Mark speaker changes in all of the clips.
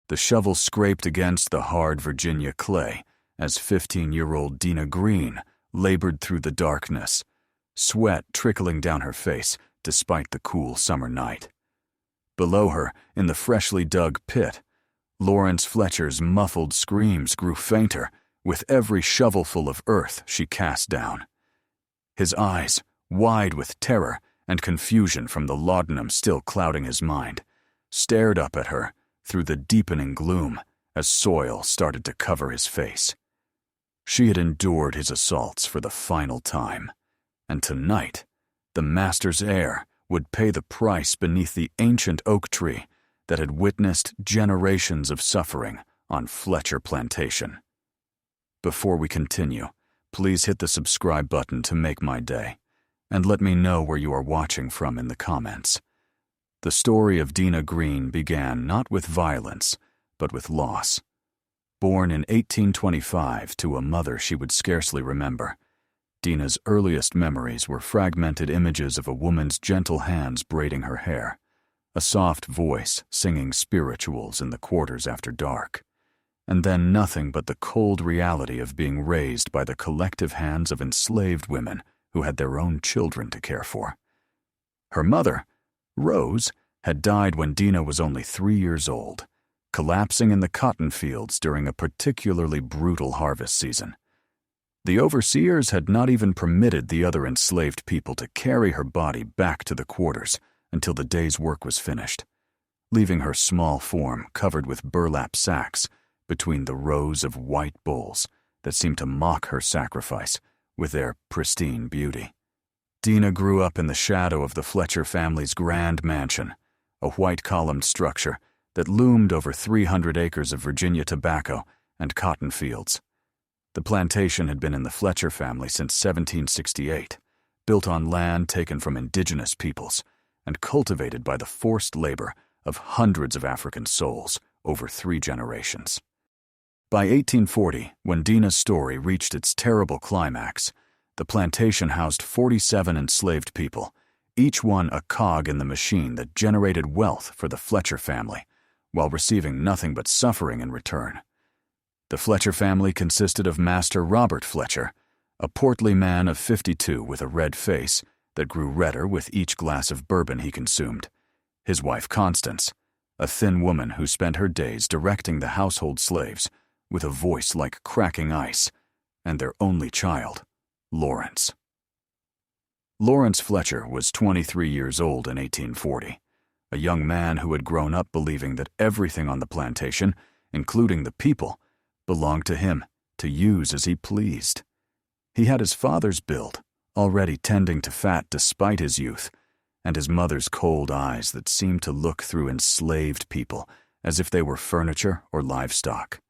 Speaker 1: The shovel scraped against the hard Virginia clay as 15-year-old Dinah Green labored through the darkness, sweat trickling down her face despite the cool summer night. Below her, in the freshly dug pit, Lawrence Fletcher's muffled screams grew fainter with every shovelful of earth she cast down. His eyes, wide with terror and confusion from the laudanum still clouding his mind, stared up at her through the deepening gloom as soil started to cover his face. She had endured his assaults for the final time, and tonight, the master's heir would pay the price beneath the ancient oak tree that had witnessed generations of suffering on Fletcher Plantation. Before we continue, please hit the subscribe button to make my day, and let me know where you are watching from in the comments. The story of Dinah Green began not with violence, but with loss. Born in 1825 to a mother she would scarcely remember, Dinah's earliest memories were fragmented images of a woman's gentle hands braiding her hair, a soft voice singing spirituals in the quarters after dark, and then nothing but the cold reality of being raised by the collective hands of enslaved women who had their own children to care for. Her mother, Rose, had died when Dinah was only 3 years old, collapsing in the cotton fields during a particularly brutal harvest season. The overseers had not even permitted the other enslaved people to carry her body back to the quarters until the day's work was finished, leaving her small form covered with burlap sacks between the rows of white bulls that seemed to mock her sacrifice with their pristine beauty. Dinah grew up in the shadow of the Fletcher family's grand mansion, a white-columned structure that loomed over 300 acres of Virginia tobacco and cotton fields. The plantation had been in the Fletcher family since 1768, built on land taken from indigenous peoples and cultivated by the forced labor of hundreds of African souls over 3 generations. By 1840, when Dinah's story reached its terrible climax, the plantation housed 47 enslaved people, each one a cog in the machine that generated wealth for the Fletcher family, while receiving nothing but suffering in return. The Fletcher family consisted of Master Robert Fletcher, a portly man of 52 with a red face that grew redder with each glass of bourbon he consumed, his wife Constance, a thin woman who spent her days directing the household slaves with a voice like cracking ice, and their only child, Lawrence. Lawrence Fletcher was 23 years old in 1840, a young man who had grown up believing that everything on the plantation, including the people, belonged to him to use as he pleased. He had his father's build, already tending to fat despite his youth, and his mother's cold eyes that seemed to look through enslaved people as if they were furniture or livestock.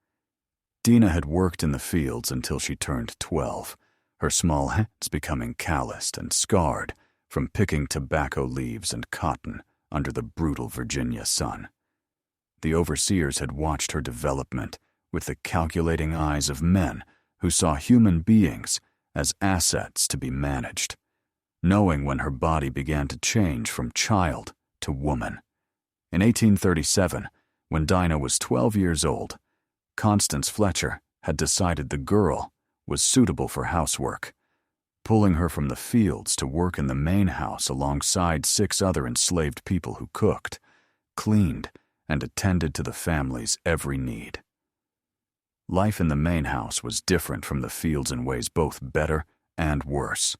Speaker 1: Dinah had worked in the fields until she turned 12, her small hands becoming calloused and scarred from picking tobacco leaves and cotton under the brutal Virginia sun. The overseers had watched her development with the calculating eyes of men who saw human beings as assets to be managed, knowing when her body began to change from child to woman. In 1837, when Dinah was 12 years old, Constance Fletcher had decided the girl was suitable for housework, pulling her from the fields to work in the main house alongside 6 other enslaved people who cooked, cleaned, and attended to the family's every need. Life in the main house was different from the fields in ways both better and worse.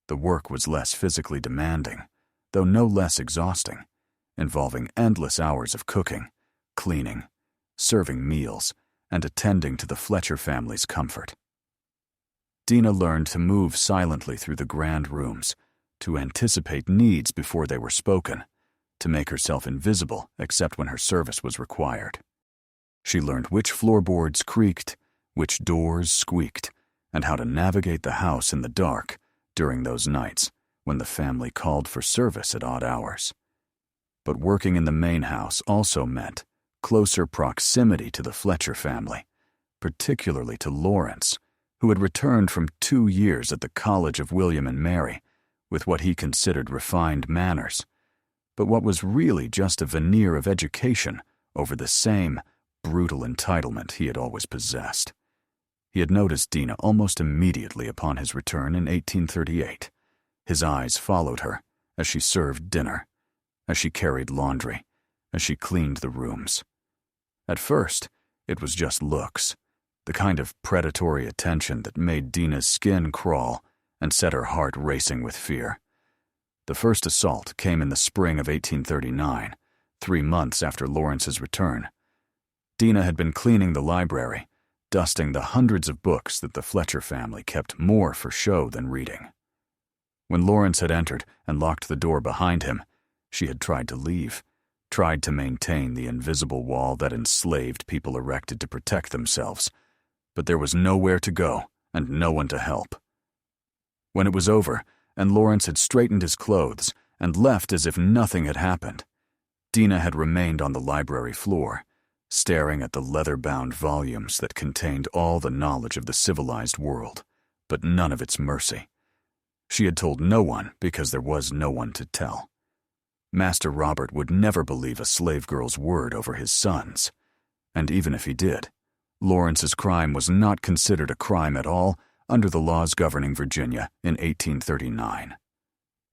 Speaker 1: The work was less physically demanding, though no less exhausting, involving endless hours of cooking, cleaning, serving meals, and attending to the Fletcher family's comfort. Dinah learned to move silently through the grand rooms, to anticipate needs before they were spoken, to make herself invisible except when her service was required. She learned which floorboards creaked, which doors squeaked, and how to navigate the house in the dark during those nights when the family called for service at odd hours. But working in the main house also meant closer proximity to the Fletcher family, particularly to Lawrence, who had returned from 2 years at the College of William and Mary with what he considered refined manners, but what was really just a veneer of education over the same brutal entitlement he had always possessed. He had noticed Dinah almost immediately upon his return in 1838. His eyes followed her as she served dinner, as she carried laundry, as she cleaned the rooms. At first, it was just looks, the kind of predatory attention that made Dinah's skin crawl and set her heart racing with fear. The first assault came in the spring of 1839, 3 months after Lawrence's return. Dinah had been cleaning the library, dusting the hundreds of books that the Fletcher family kept more for show than reading. When Lawrence had entered and locked the door behind him, she had tried to leave, tried to maintain the invisible wall that enslaved people erected to protect themselves, but there was nowhere to go and no one to help. When it was over, and Lawrence had straightened his clothes and left as if nothing had happened, Dinah had remained on the library floor, staring at the leather-bound volumes that contained all the knowledge of the civilized world, but none of its mercy. She had told no one because there was no one to tell. Master Robert would never believe a slave girl's word over his son's, and even if he did, Lawrence's crime was not considered a crime at all under the laws governing Virginia in 1839.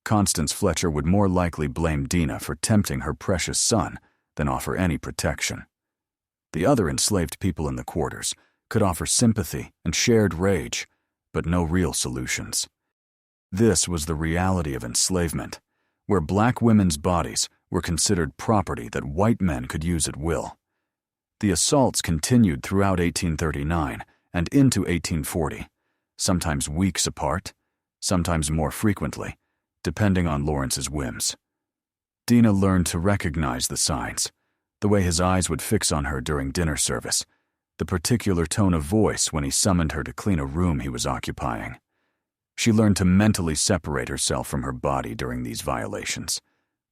Speaker 1: Constance Fletcher would more likely blame Dinah for tempting her precious son than offer any protection. The other enslaved people in the quarters could offer sympathy and shared rage, but no real solutions. This was the reality of enslavement, where black women's bodies were considered property that white men could use at will. The assaults continued throughout 1839 and into 1840, sometimes weeks apart, sometimes more frequently, depending on Lawrence's whims. Dinah learned to recognize the signs, the way his eyes would fix on her during dinner service, the particular tone of voice when he summoned her to clean a room he was occupying. She learned to mentally separate herself from her body during these violations,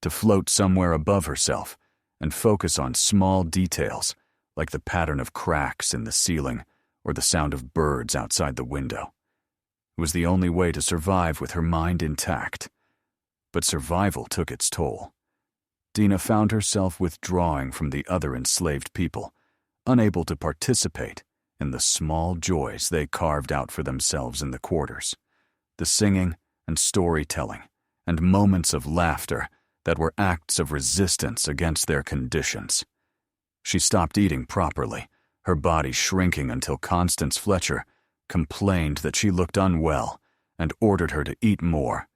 Speaker 1: to float somewhere above herself and focus on small details like the pattern of cracks in the ceiling or the sound of birds outside the window. It was the only way to survive with her mind intact. But survival took its toll. Dinah found herself withdrawing from the other enslaved people, unable to participate in the small joys they carved out for themselves in the quarters, the singing and storytelling and moments of laughter that were acts of resistance against their conditions. She stopped eating properly, her body shrinking until Constance Fletcher complained that she looked unwell and ordered her to eat more,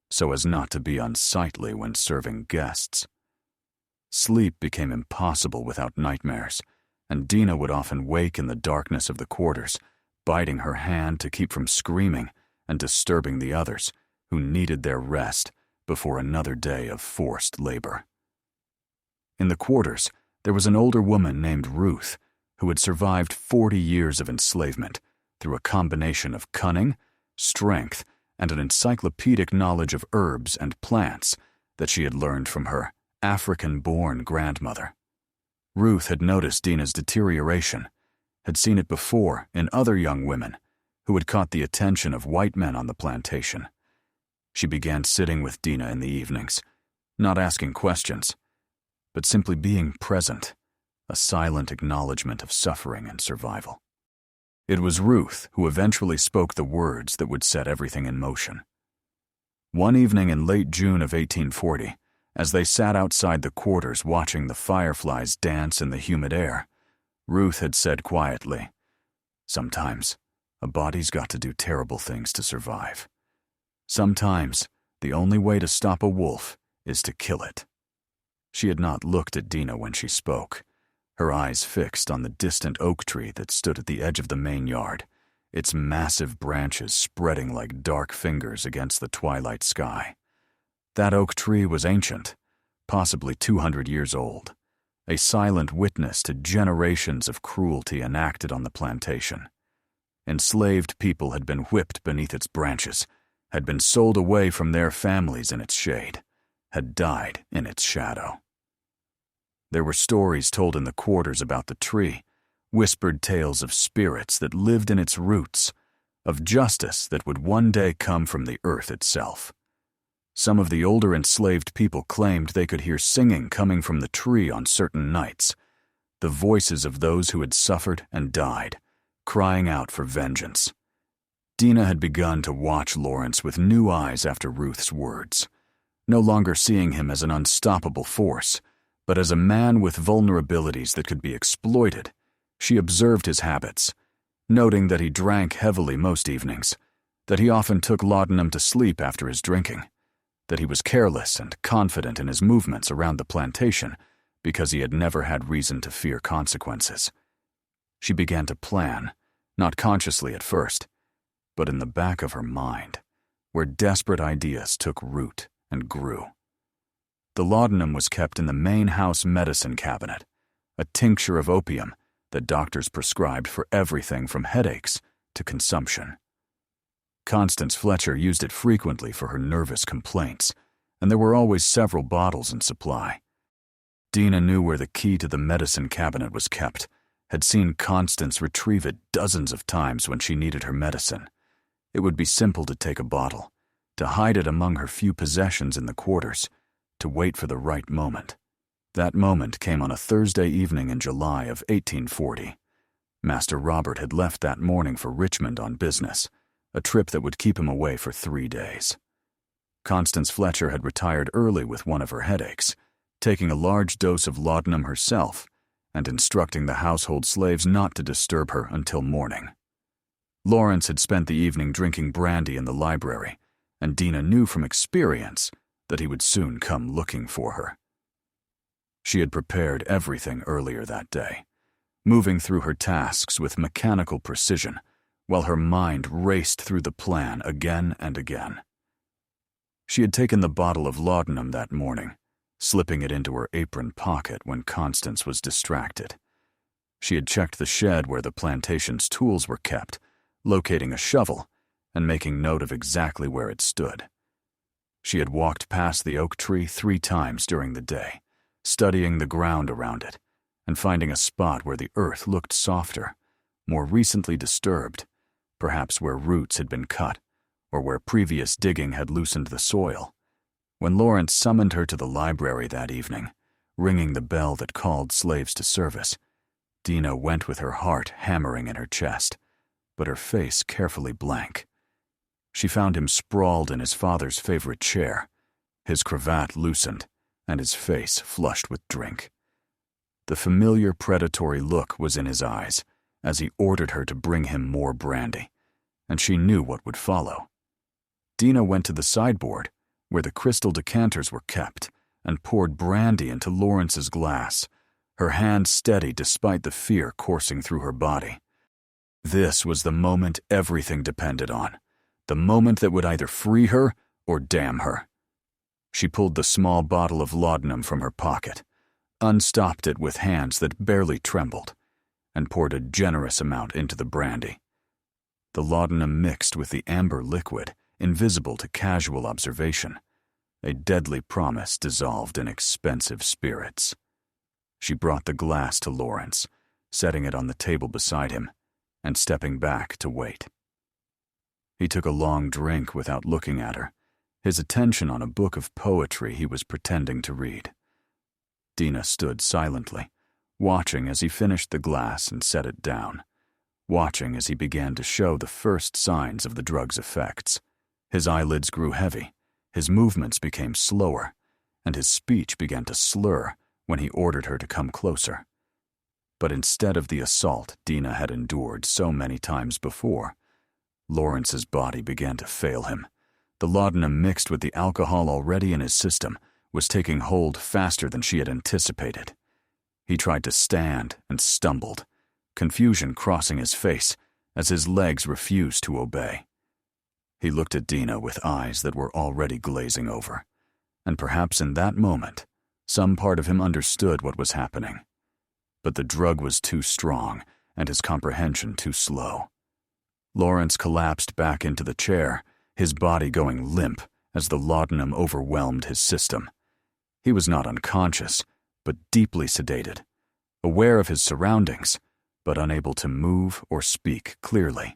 Speaker 1: so as not to be unsightly when serving guests. Sleep became impossible without nightmares, and Dinah would often wake in the darkness of the quarters, biting her hand to keep from screaming and disturbing the others who needed their rest before another day of forced labor. In the quarters, there was an older woman named Ruth who had survived 40 years of enslavement through a combination of cunning, strength, and an encyclopedic knowledge of herbs and plants that she had learned from her African-born grandmother. Ruth had noticed Dinah's deterioration, had seen it before in other young women who had caught the attention of white men on the plantation. She began sitting with Dinah in the evenings, not asking questions, but simply being present, a silent acknowledgement of suffering and survival. It was Ruth who eventually spoke the words that would set everything in motion. One evening in late June of 1840, as they sat outside the quarters watching the fireflies dance in the humid air, Ruth had said quietly, "Sometimes, a body's got to do terrible things to survive. Sometimes, the only way to stop a wolf is to kill it." She had not looked at Dinah when she spoke, her eyes fixed on the distant oak tree that stood at the edge of the main yard, its massive branches spreading like dark fingers against the twilight sky. That oak tree was ancient, possibly 200 years old, a silent witness to generations of cruelty enacted on the plantation. Enslaved people had been whipped beneath its branches, had been sold away from their families in its shade, had died in its shadow. There were stories told in the quarters about the tree, whispered tales of spirits that lived in its roots, of justice that would one day come from the earth itself. Some of the older enslaved people claimed they could hear singing coming from the tree on certain nights, the voices of those who had suffered and died, crying out for vengeance. Dinah had begun to watch Lawrence with new eyes after Ruth's words, no longer seeing him as an unstoppable force, but as a man with vulnerabilities that could be exploited. She observed his habits, noting that he drank heavily most evenings, that he often took laudanum to sleep after his drinking, that he was careless and confident in his movements around the plantation because he had never had reason to fear consequences. She began to plan, not consciously at first, but in the back of her mind, where desperate ideas took root and grew. The laudanum was kept in the main house medicine cabinet, a tincture of opium that doctors prescribed for everything from headaches to consumption. Constance Fletcher used it frequently for her nervous complaints, and there were always several bottles in supply. Dinah knew where the key to the medicine cabinet was kept, had seen Constance retrieve it dozens of times when she needed her medicine. It would be simple to take a bottle, to hide it among her few possessions in the quarters, to wait for the right moment. That moment came on a Thursday evening in July of 1840. Master Robert had left that morning for Richmond on business, a trip that would keep him away for 3 days. Constance Fletcher had retired early with one of her headaches, taking a large dose of laudanum herself and instructing the household slaves not to disturb her until morning. Lawrence had spent the evening drinking brandy in the library, and Dinah knew from experience that he would soon come looking for her. She had prepared everything earlier that day, moving through her tasks with mechanical precision, while her mind raced through the plan again and again. She had taken the bottle of laudanum that morning, slipping it into her apron pocket when Constance was distracted. She had checked the shed where the plantation's tools were kept, locating a shovel and making note of exactly where it stood. She had walked past the oak tree 3 times during the day, studying the ground around it and finding a spot where the earth looked softer, more recently disturbed, perhaps where roots had been cut or where previous digging had loosened the soil. When Lawrence summoned her to the library that evening, ringing the bell that called slaves to service, Dinah went with her heart hammering in her chest, but her face carefully blank. She found him sprawled in his father's favorite chair, his cravat loosened, and his face flushed with drink. The familiar predatory look was in his eyes as he ordered her to bring him more brandy, and she knew what would follow. Dinah went to the sideboard, where the crystal decanters were kept, and poured brandy into Lawrence's glass, her hand steady despite the fear coursing through her body. This was the moment everything depended on, the moment that would either free her or damn her. She pulled the small bottle of laudanum from her pocket, unstopped it with hands that barely trembled, and poured a generous amount into the brandy. The laudanum mixed with the amber liquid, invisible to casual observation, a deadly promise dissolved in expensive spirits. She brought the glass to Lawrence, setting it on the table beside him, and stepping back to wait. He took a long drink without looking at her, his attention on a book of poetry he was pretending to read. Dinah stood silently, watching as he finished the glass and set it down, watching as he began to show the first signs of the drug's effects. His eyelids grew heavy, his movements became slower, and his speech began to slur when he ordered her to come closer. But instead of the assault Dinah had endured so many times before, Lawrence's body began to fail him. The laudanum mixed with the alcohol already in his system was taking hold faster than she had anticipated. He tried to stand and stumbled, confusion crossing his face as his legs refused to obey. He looked at Dinah with eyes that were already glazing over, and perhaps in that moment, some part of him understood what was happening. But the drug was too strong and his comprehension too slow. Lawrence collapsed back into the chair, his body going limp as the laudanum overwhelmed his system. He was not unconscious, but deeply sedated, aware of his surroundings, but unable to move or speak clearly.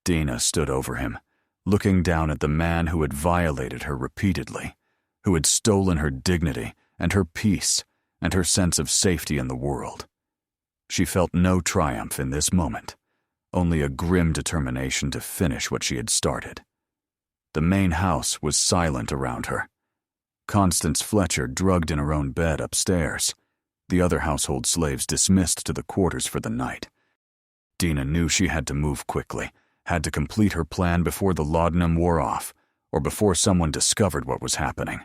Speaker 1: Dinah stood over him, looking down at the man who had violated her repeatedly, who had stolen her dignity and her peace, and her sense of safety in the world. She felt no triumph in this moment, only a grim determination to finish what she had started. The main house was silent around her. Constance Fletcher drugged in her own bed upstairs, the other household slaves dismissed to the quarters for the night. Dinah knew she had to move quickly, had to complete her plan before the laudanum wore off, or before someone discovered what was happening.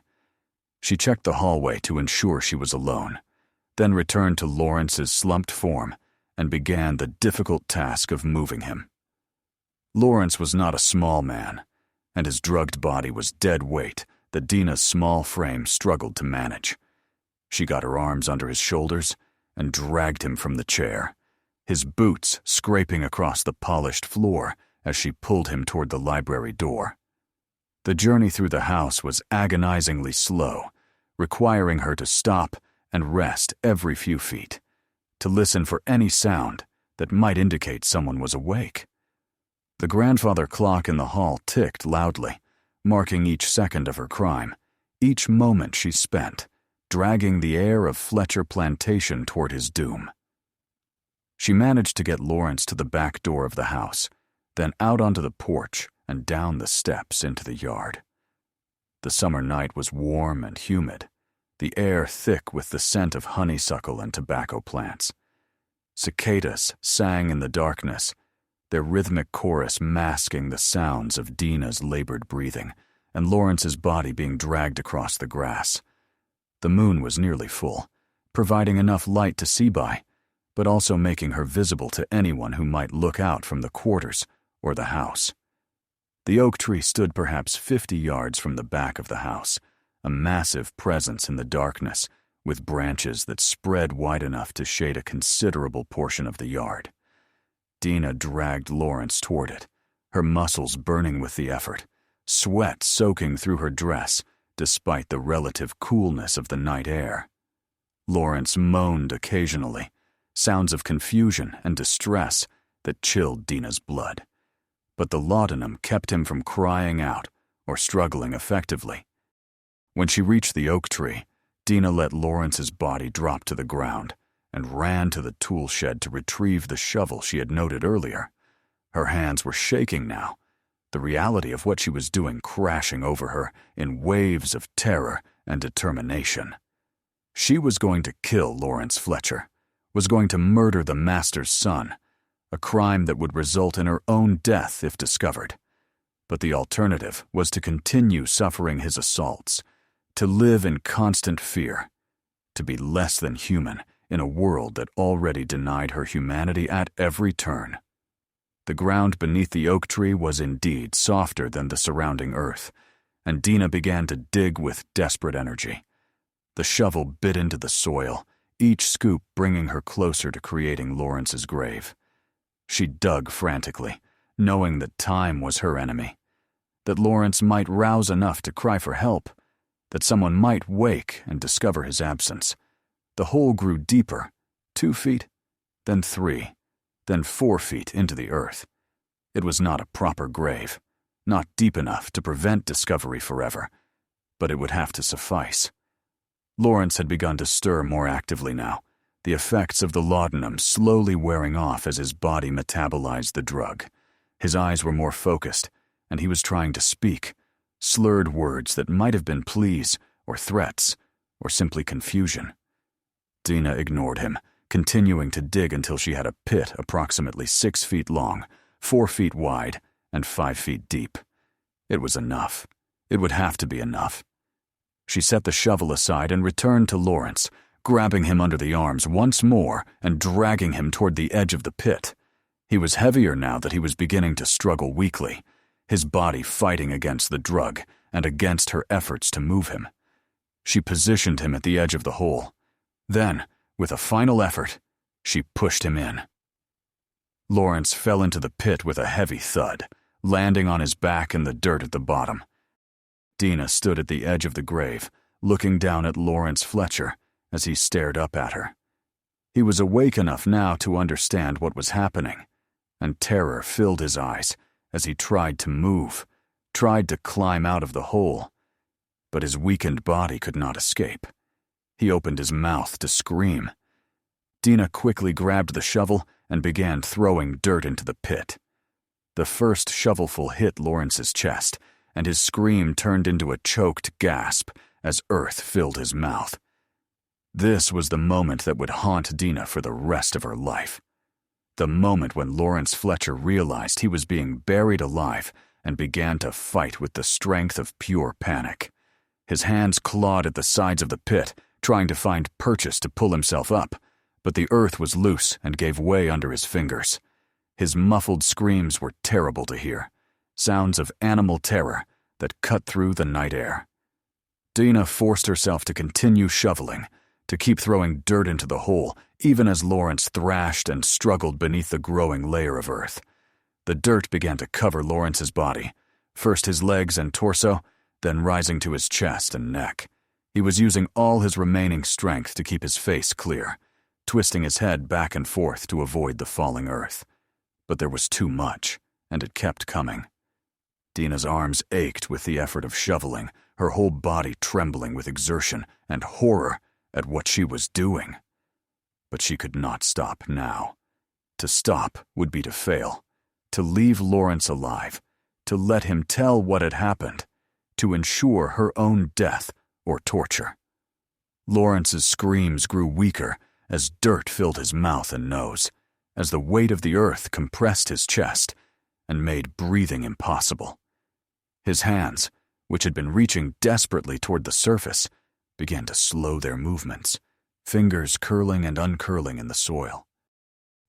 Speaker 1: She checked the hallway to ensure she was alone, then returned to Lawrence's slumped form and began the difficult task of moving him. Lawrence was not a small man, and his drugged body was dead weight that Dinah's small frame struggled to manage. She got her arms under his shoulders and dragged him from the chair, his boots scraping across the polished floor as she pulled him toward the library door. The journey through the house was agonizingly slow, requiring her to stop and rest every few feet, to listen for any sound that might indicate someone was awake. The grandfather clock in the hall ticked loudly, marking each second of her crime, each moment she spent, dragging the heir of Fletcher Plantation toward his doom. She managed to get Lawrence to the back door of the house, then out onto the porch and down the steps into the yard. The summer night was warm and humid, the air thick with the scent of honeysuckle and tobacco plants. Cicadas sang in the darkness, their rhythmic chorus masking the sounds of Dinah's labored breathing and Lawrence's body being dragged across the grass. The moon was nearly full, providing enough light to see by, but also making her visible to anyone who might look out from the quarters or the house. The oak tree stood perhaps 50 yards from the back of the house, a massive presence in the darkness, with branches that spread wide enough to shade a considerable portion of the yard. Dinah dragged Lawrence toward it, her muscles burning with the effort, sweat soaking through her dress, despite the relative coolness of the night air. Lawrence moaned occasionally, sounds of confusion and distress that chilled Dinah's blood. But the laudanum kept him from crying out or struggling effectively. When she reached the oak tree, Dinah let Lawrence's body drop to the ground and ran to the tool shed to retrieve the shovel she had noted earlier. Her hands were shaking now, the reality of what she was doing crashing over her in waves of terror and determination. She was going to kill Lawrence Fletcher, was going to murder the master's son, a crime that would result in her own death if discovered. But the alternative was to continue suffering his assaults, to live in constant fear, to be less than human in a world that already denied her humanity at every turn. The ground beneath the oak tree was indeed softer than the surrounding earth, and Dinah began to dig with desperate energy. The shovel bit into the soil, each scoop bringing her closer to creating Lawrence's grave. She dug frantically, knowing that time was her enemy, that Lawrence might rouse enough to cry for help, that someone might wake and discover his absence. The hole grew deeper, 2 feet, then 3, then 4 feet into the earth. It was not a proper grave, not deep enough to prevent discovery forever, but it would have to suffice. Lawrence had begun to stir more actively now, the effects of the laudanum slowly wearing off as his body metabolized the drug. His eyes were more focused, and he was trying to speak, slurred words that might have been pleas or threats or simply confusion. Dinah ignored him, continuing to dig until she had a pit approximately 6 feet long, 4 feet wide, and 5 feet deep. It was enough. It would have to be enough. She set the shovel aside and returned to Lawrence, grabbing him under the arms once more and dragging him toward the edge of the pit. He was heavier now that he was beginning to struggle weakly, his body fighting against the drug and against her efforts to move him. She positioned him at the edge of the hole. Then, with a final effort, she pushed him in. Lawrence fell into the pit with a heavy thud, landing on his back in the dirt at the bottom. Dinah stood at the edge of the grave, looking down at Lawrence Fletcher as he stared up at her. He was awake enough now to understand what was happening, and terror filled his eyes as he tried to move, tried to climb out of the hole. But his weakened body could not escape. He opened his mouth to scream. Dinah quickly grabbed the shovel and began throwing dirt into the pit. The first shovelful hit Lawrence's chest, and his scream turned into a choked gasp as earth filled his mouth. This was the moment that would haunt Dinah for the rest of her life. The moment when Lawrence Fletcher realized he was being buried alive and began to fight with the strength of pure panic. His hands clawed at the sides of the pit, trying to find purchase to pull himself up, but the earth was loose and gave way under his fingers. His muffled screams were terrible to hear, sounds of animal terror that cut through the night air. Dinah forced herself to continue shoveling, to keep throwing dirt into the hole, even as Lawrence thrashed and struggled beneath the growing layer of earth. The dirt began to cover Lawrence's body, first his legs and torso, then rising to his chest and neck. He was using all his remaining strength to keep his face clear, twisting his head back and forth to avoid the falling earth. But there was too much, and it kept coming. Dinah's arms ached with the effort of shoveling, her whole body trembling with exertion and horror at what she was doing. But she could not stop now. To stop would be to fail, to leave Lawrence alive, to let him tell what had happened, to ensure her own death or torture. Lawrence's screams grew weaker as dirt filled his mouth and nose, as the weight of the earth compressed his chest and made breathing impossible. His hands, which had been reaching desperately toward the surface, began to slow their movements, fingers curling and uncurling in the soil.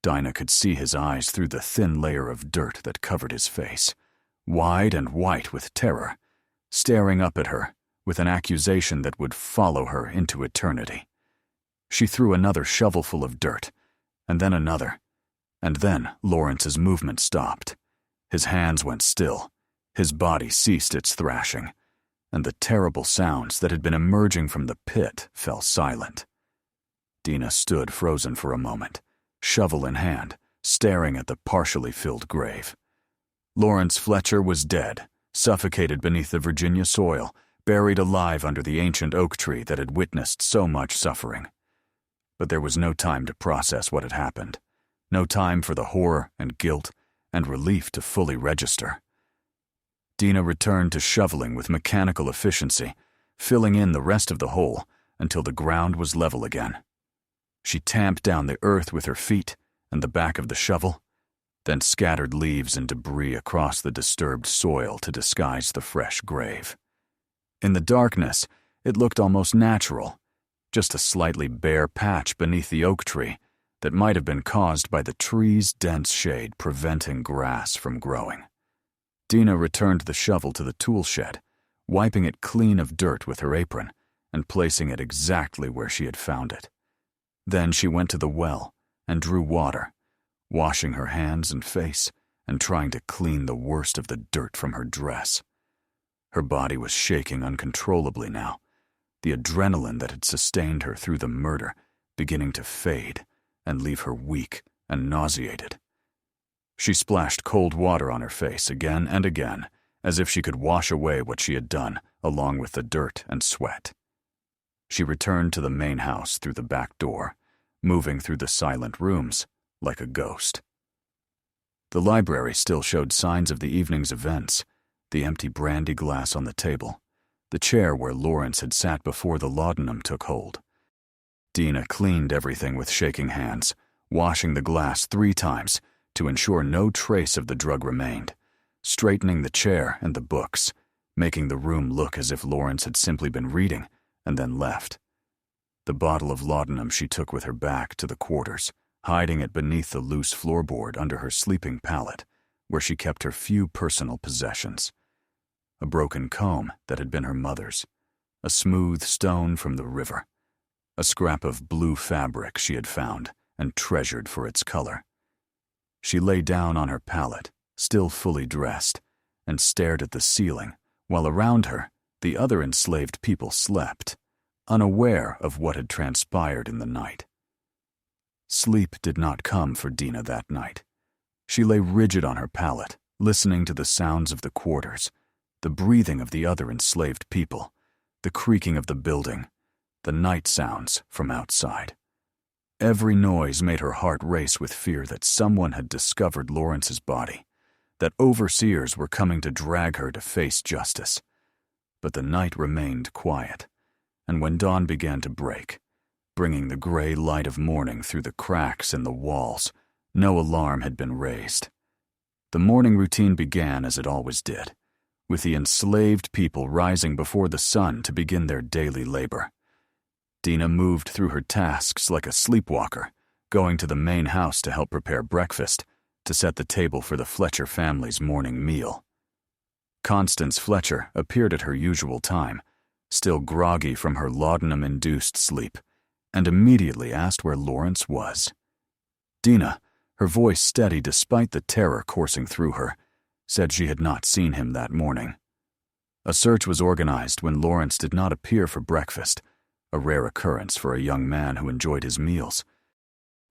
Speaker 1: Dinah could see his eyes through the thin layer of dirt that covered his face, wide and white with terror, staring up at her with an accusation that would follow her into eternity. She threw another shovelful of dirt, and then another, and then Lawrence's movement stopped. His hands went still, his body ceased its thrashing, and the terrible sounds that had been emerging from the pit fell silent. Dinah stood frozen for a moment, shovel in hand, staring at the partially filled grave. Lawrence Fletcher was dead, suffocated beneath the Virginia soil, buried alive under the ancient oak tree that had witnessed so much suffering. But there was no time to process what had happened, no time for the horror and guilt and relief to fully register. Dinah returned to shoveling with mechanical efficiency, filling in the rest of the hole until the ground was level again. She tamped down the earth with her feet and the back of the shovel, then scattered leaves and debris across the disturbed soil to disguise the fresh grave. In the darkness, it looked almost natural, just a slightly bare patch beneath the oak tree that might have been caused by the tree's dense shade preventing grass from growing. Dinah returned the shovel to the tool shed, wiping it clean of dirt with her apron and placing it exactly where she had found it. Then she went to the well and drew water, washing her hands and face and trying to clean the worst of the dirt from her dress. Her body was shaking uncontrollably now, the adrenaline that had sustained her through the murder beginning to fade and leave her weak and nauseated. She splashed cold water on her face again and again, as if she could wash away what she had done, along with the dirt and sweat. She returned to the main house through the back door, moving through the silent rooms like a ghost. The library still showed signs of the evening's events, the empty brandy glass on the table, the chair where Lawrence had sat before the laudanum took hold. Dinah cleaned everything with shaking hands, washing the glass 3 times to ensure no trace of the drug remained, straightening the chair and the books, making the room look as if Lawrence had simply been reading and then left. The bottle of laudanum she took with her back to the quarters, hiding it beneath the loose floorboard under her sleeping pallet, where she kept her few personal possessions. A broken comb that had been her mother's, a smooth stone from the river, a scrap of blue fabric she had found and treasured for its color. She lay down on her pallet, still fully dressed, and stared at the ceiling, while around her the other enslaved people slept, unaware of what had transpired in the night. Sleep did not come for Dinah that night. She lay rigid on her pallet, listening to the sounds of the quarters, the breathing of the other enslaved people, the creaking of the building, the night sounds from outside. Every noise made her heart race with fear that someone had discovered Lawrence's body, that overseers were coming to drag her to face justice. But the night remained quiet, and when dawn began to break, bringing the gray light of morning through the cracks in the walls, no alarm had been raised. The morning routine began as it always did, with the enslaved people rising before the sun to begin their daily labor. Dinah moved through her tasks like a sleepwalker, going to the main house to help prepare breakfast, to set the table for the Fletcher family's morning meal. Constance Fletcher appeared at her usual time, still groggy from her laudanum-induced sleep, and immediately asked where Lawrence was. Dinah, her voice steady despite the terror coursing through her, said she had not seen him that morning. A search was organized when Lawrence did not appear for breakfast, a rare occurrence for a young man who enjoyed his meals.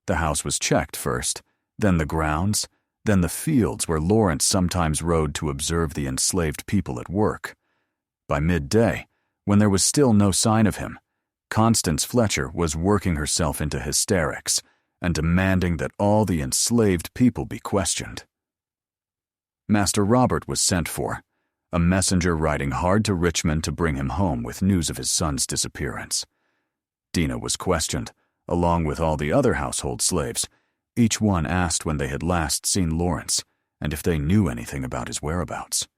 Speaker 1: The house was checked first, then the grounds, then the fields where Lawrence sometimes rode to observe the enslaved people at work. By midday, when there was still no sign of him, Constance Fletcher was working herself into hysterics and demanding that all the enslaved people be questioned. Master Robert was sent for, a messenger riding hard to Richmond to bring him home with news of his son's disappearance. Dinah was questioned, along with all the other household slaves. Each one asked when they had last seen Lawrence and if they knew anything about his whereabouts.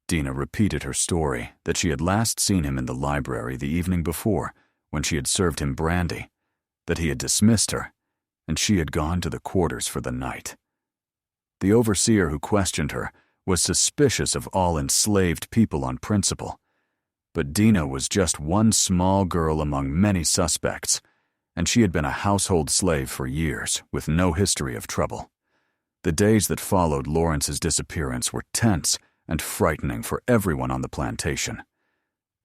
Speaker 1: Dinah repeated her story that she had last seen him in the library the evening before when she had served him brandy, that he had dismissed her, and she had gone to the quarters for the night. The overseer who questioned her was suspicious of all enslaved people on principle, but Dinah was just one small girl among many suspects, and she had been a household slave for years with no history of trouble. The days that followed Lawrence's disappearance were tense and frightening for everyone on the plantation.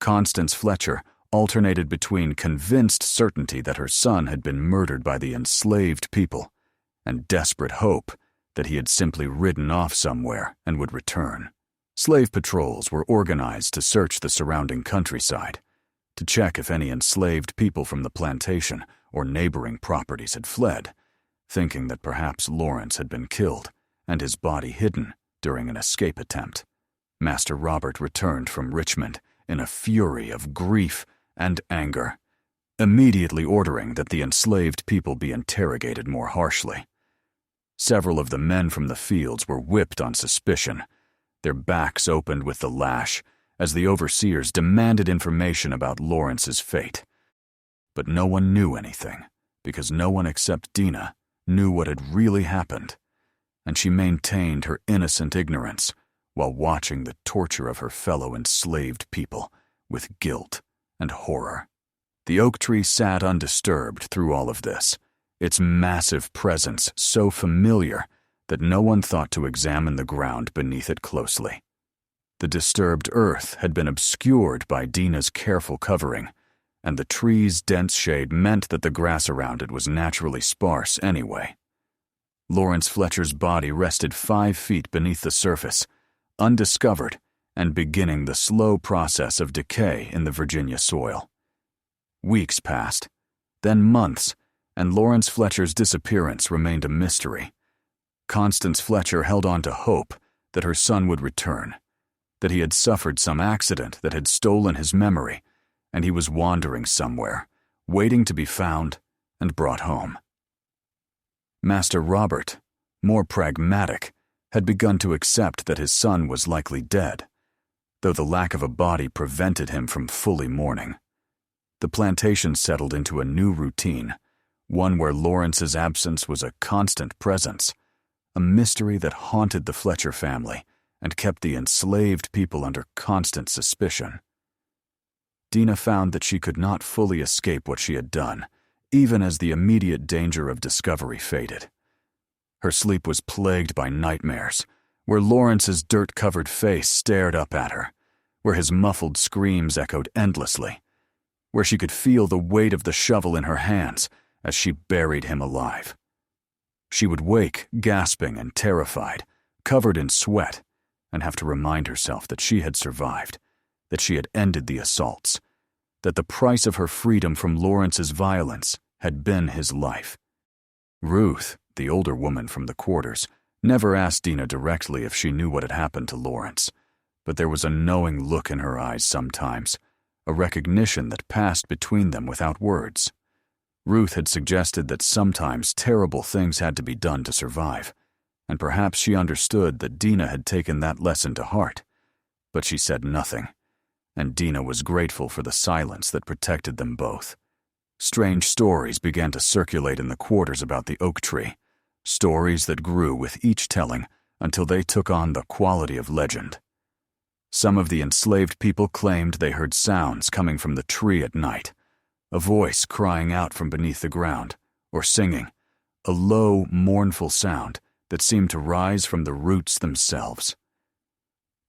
Speaker 1: Constance Fletcher alternated between convinced certainty that her son had been murdered by the enslaved people and desperate hope that he had simply ridden off somewhere and would return. Slave patrols were organized to search the surrounding countryside, to check if any enslaved people from the plantation or neighboring properties had fled, thinking that perhaps Lawrence had been killed and his body hidden during an escape attempt. Master Robert returned from Richmond in a fury of grief and anger, immediately ordering that the enslaved people be interrogated more harshly. Several of the men from the fields were whipped on suspicion, their backs opened with the lash, as the overseers demanded information about Lawrence's fate. But no one knew anything, because no one except Dinah knew what had really happened, and she maintained her innocent ignorance while watching the torture of her fellow enslaved people with guilt and horror. The oak tree sat undisturbed through all of this, its massive presence so familiar that no one thought to examine the ground beneath it closely. The disturbed earth had been obscured by Dinah's careful covering, and the tree's dense shade meant that the grass around it was naturally sparse anyway. Lawrence Fletcher's body rested 5 feet beneath the surface, undiscovered and beginning the slow process of decay in the Virginia soil. Weeks passed, then months, and Lawrence Fletcher's disappearance remained a mystery. Constance Fletcher held on to hope that her son would return, that he had suffered some accident that had stolen his memory, and he was wandering somewhere, waiting to be found and brought home. Master Robert, more pragmatic, had begun to accept that his son was likely dead, though the lack of a body prevented him from fully mourning. The plantation settled into a new routine, one where Lawrence's absence was a constant presence, a mystery that haunted the Fletcher family and kept the enslaved people under constant suspicion. Dinah found that she could not fully escape what she had done, even as the immediate danger of discovery faded. Her sleep was plagued by nightmares, where Lawrence's dirt-covered face stared up at her, where his muffled screams echoed endlessly, where she could feel the weight of the shovel in her hands as she buried him alive. She would wake gasping and terrified, covered in sweat, and have to remind herself that she had survived, that she had ended the assaults, that the price of her freedom from Lawrence's violence had been his life. Ruth, the older woman from the quarters, never asked Dinah directly if she knew what had happened to Lawrence, but there was a knowing look in her eyes sometimes, a recognition that passed between them without words. Ruth had suggested that sometimes terrible things had to be done to survive, and perhaps she understood that Dinah had taken that lesson to heart. But she said nothing, and Dinah was grateful for the silence that protected them both. Strange stories began to circulate in the quarters about the oak tree, stories that grew with each telling until they took on the quality of legend. Some of the enslaved people claimed they heard sounds coming from the tree at night, a voice crying out from beneath the ground, or singing, a low, mournful sound that seemed to rise from the roots themselves.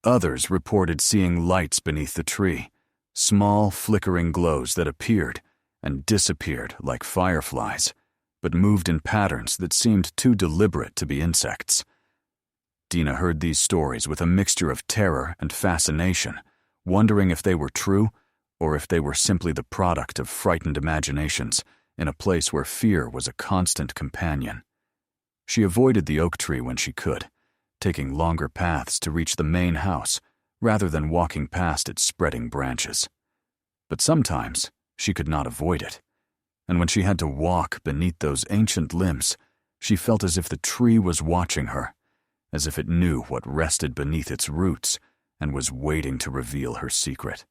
Speaker 1: Others reported seeing lights beneath the tree, small, flickering glows that appeared and disappeared like fireflies, but moved in patterns that seemed too deliberate to be insects. Dinah heard these stories with a mixture of terror and fascination, wondering if they were true or if they were simply the product of frightened imaginations in a place where fear was a constant companion. She avoided the oak tree when she could, taking longer paths to reach the main house rather than walking past its spreading branches. But sometimes she could not avoid it, and when she had to walk beneath those ancient limbs, she felt as if the tree was watching her, as if it knew what rested beneath its roots and was waiting to reveal her secret.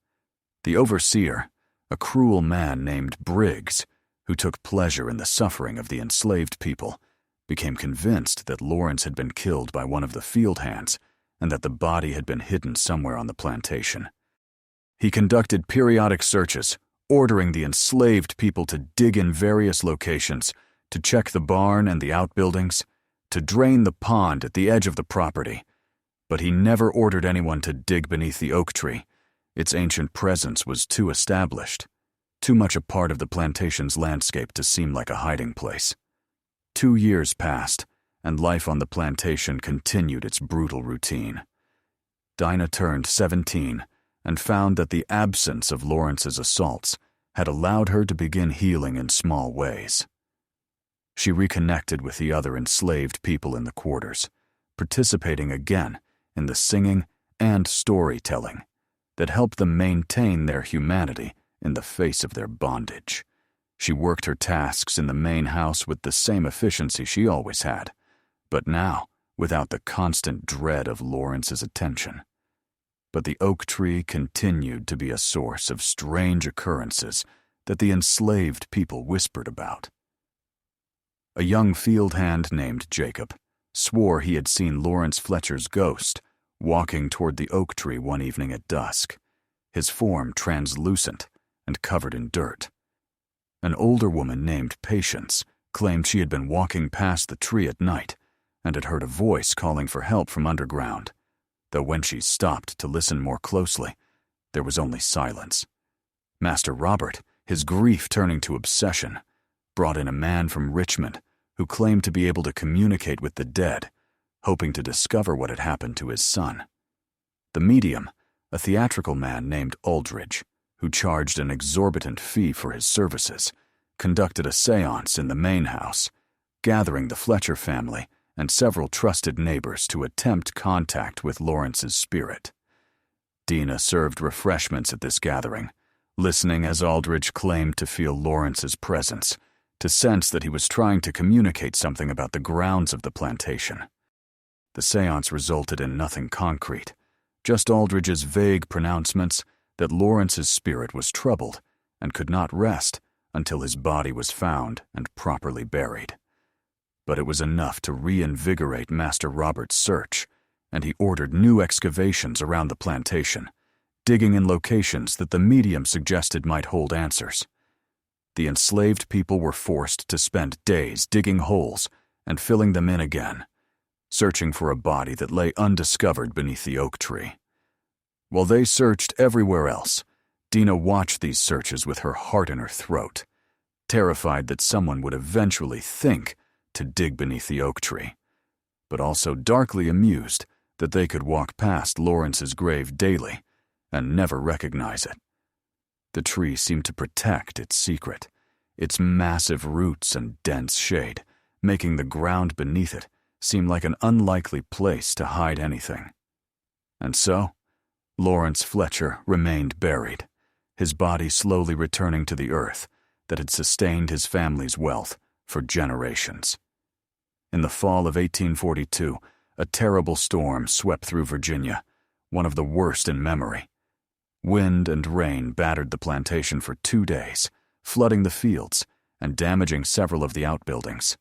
Speaker 1: The overseer, a cruel man named Briggs, who took pleasure in the suffering of the enslaved people, became convinced that Lawrence had been killed by one of the field hands and that the body had been hidden somewhere on the plantation. He conducted periodic searches, ordering the enslaved people to dig in various locations, to check the barn and the outbuildings, to drain the pond at the edge of the property. But he never ordered anyone to dig beneath the oak tree. Its ancient presence was too established, too much a part of the plantation's landscape to seem like a hiding place. 2 years passed, and life on the plantation continued its brutal routine. Dinah turned 17 and found that the absence of Lawrence's assaults had allowed her to begin healing in small ways. She reconnected with the other enslaved people in the quarters, participating again in the singing and storytelling that helped them maintain their humanity in the face of their bondage. She worked her tasks in the main house with the same efficiency she always had, but now without the constant dread of Lawrence's attention. But the oak tree continued to be a source of strange occurrences that the enslaved people whispered about. A young field hand named Jacob swore he had seen Lawrence Fletcher's ghost walking toward the oak tree one evening at dusk, his form translucent and covered in dirt. An older woman named Patience claimed she had been walking past the tree at night and had heard a voice calling for help from underground, though when she stopped to listen more closely, there was only silence. Master Robert, his grief turning to obsession, brought in a man from Richmond who claimed to be able to communicate with the dead, hoping to discover what had happened to his son. The medium, a theatrical man named Aldridge, who charged an exorbitant fee for his services, conducted a séance in the main house, gathering the Fletcher family and several trusted neighbors to attempt contact with Lawrence's spirit. Dinah served refreshments at this gathering, listening as Aldridge claimed to feel Lawrence's presence, to sense that he was trying to communicate something about the grounds of the plantation. The séance resulted in nothing concrete, just Aldridge's vague pronouncements that Lawrence's spirit was troubled and could not rest until his body was found and properly buried. But it was enough to reinvigorate Master Robert's search, and he ordered new excavations around the plantation, digging in locations that the medium suggested might hold answers. The enslaved people were forced to spend days digging holes and filling them in again, searching for a body that lay undiscovered beneath the oak tree. While they searched everywhere else, Dinah watched these searches with her heart in her throat, terrified that someone would eventually think to dig beneath the oak tree, but also darkly amused that they could walk past Lawrence's grave daily and never recognize it. The tree seemed to protect its secret, its massive roots and dense shade, making the ground beneath it seem like an unlikely place to hide anything. And so, Lawrence Fletcher remained buried, his body slowly returning to the earth that had sustained his family's wealth for generations. In the fall of 1842, a terrible storm swept through Virginia, one of the worst in memory. Wind and rain battered the plantation for 2 days, flooding the fields and damaging several of the outbuildings.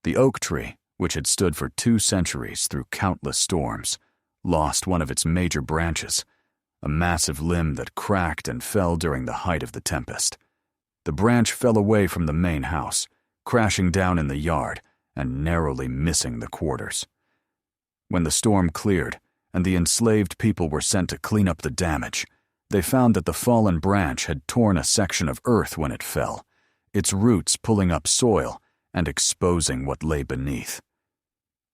Speaker 1: The oak tree, which had stood for 2 centuries through countless storms, lost one of its major branches, a massive limb that cracked and fell during the height of the tempest. The branch fell away from the main house, crashing down in the yard and narrowly missing the quarters. When the storm cleared and the enslaved people were sent to clean up the damage, they found that the fallen branch had torn a section of earth when it fell, its roots pulling up soil and exposing what lay beneath.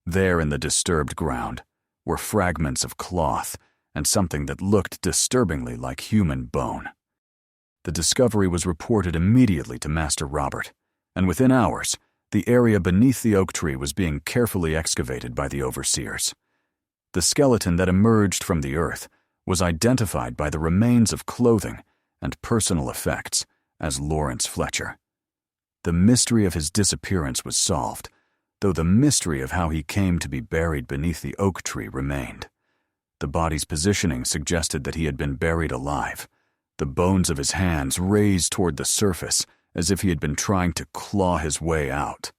Speaker 1: There in the disturbed ground were fragments of cloth and something that looked disturbingly like human bone. The discovery was reported immediately to Master Robert, and within hours, the area beneath the oak tree was being carefully excavated by the overseers. The skeleton that emerged from the earth was identified by the remains of clothing and personal effects as Lawrence Fletcher. The mystery of his disappearance was solved, though the mystery of how he came to be buried beneath the oak tree remained. The body's positioning suggested that he had been buried alive, the bones of his hands raised toward the surface as if he had been trying to claw his way out.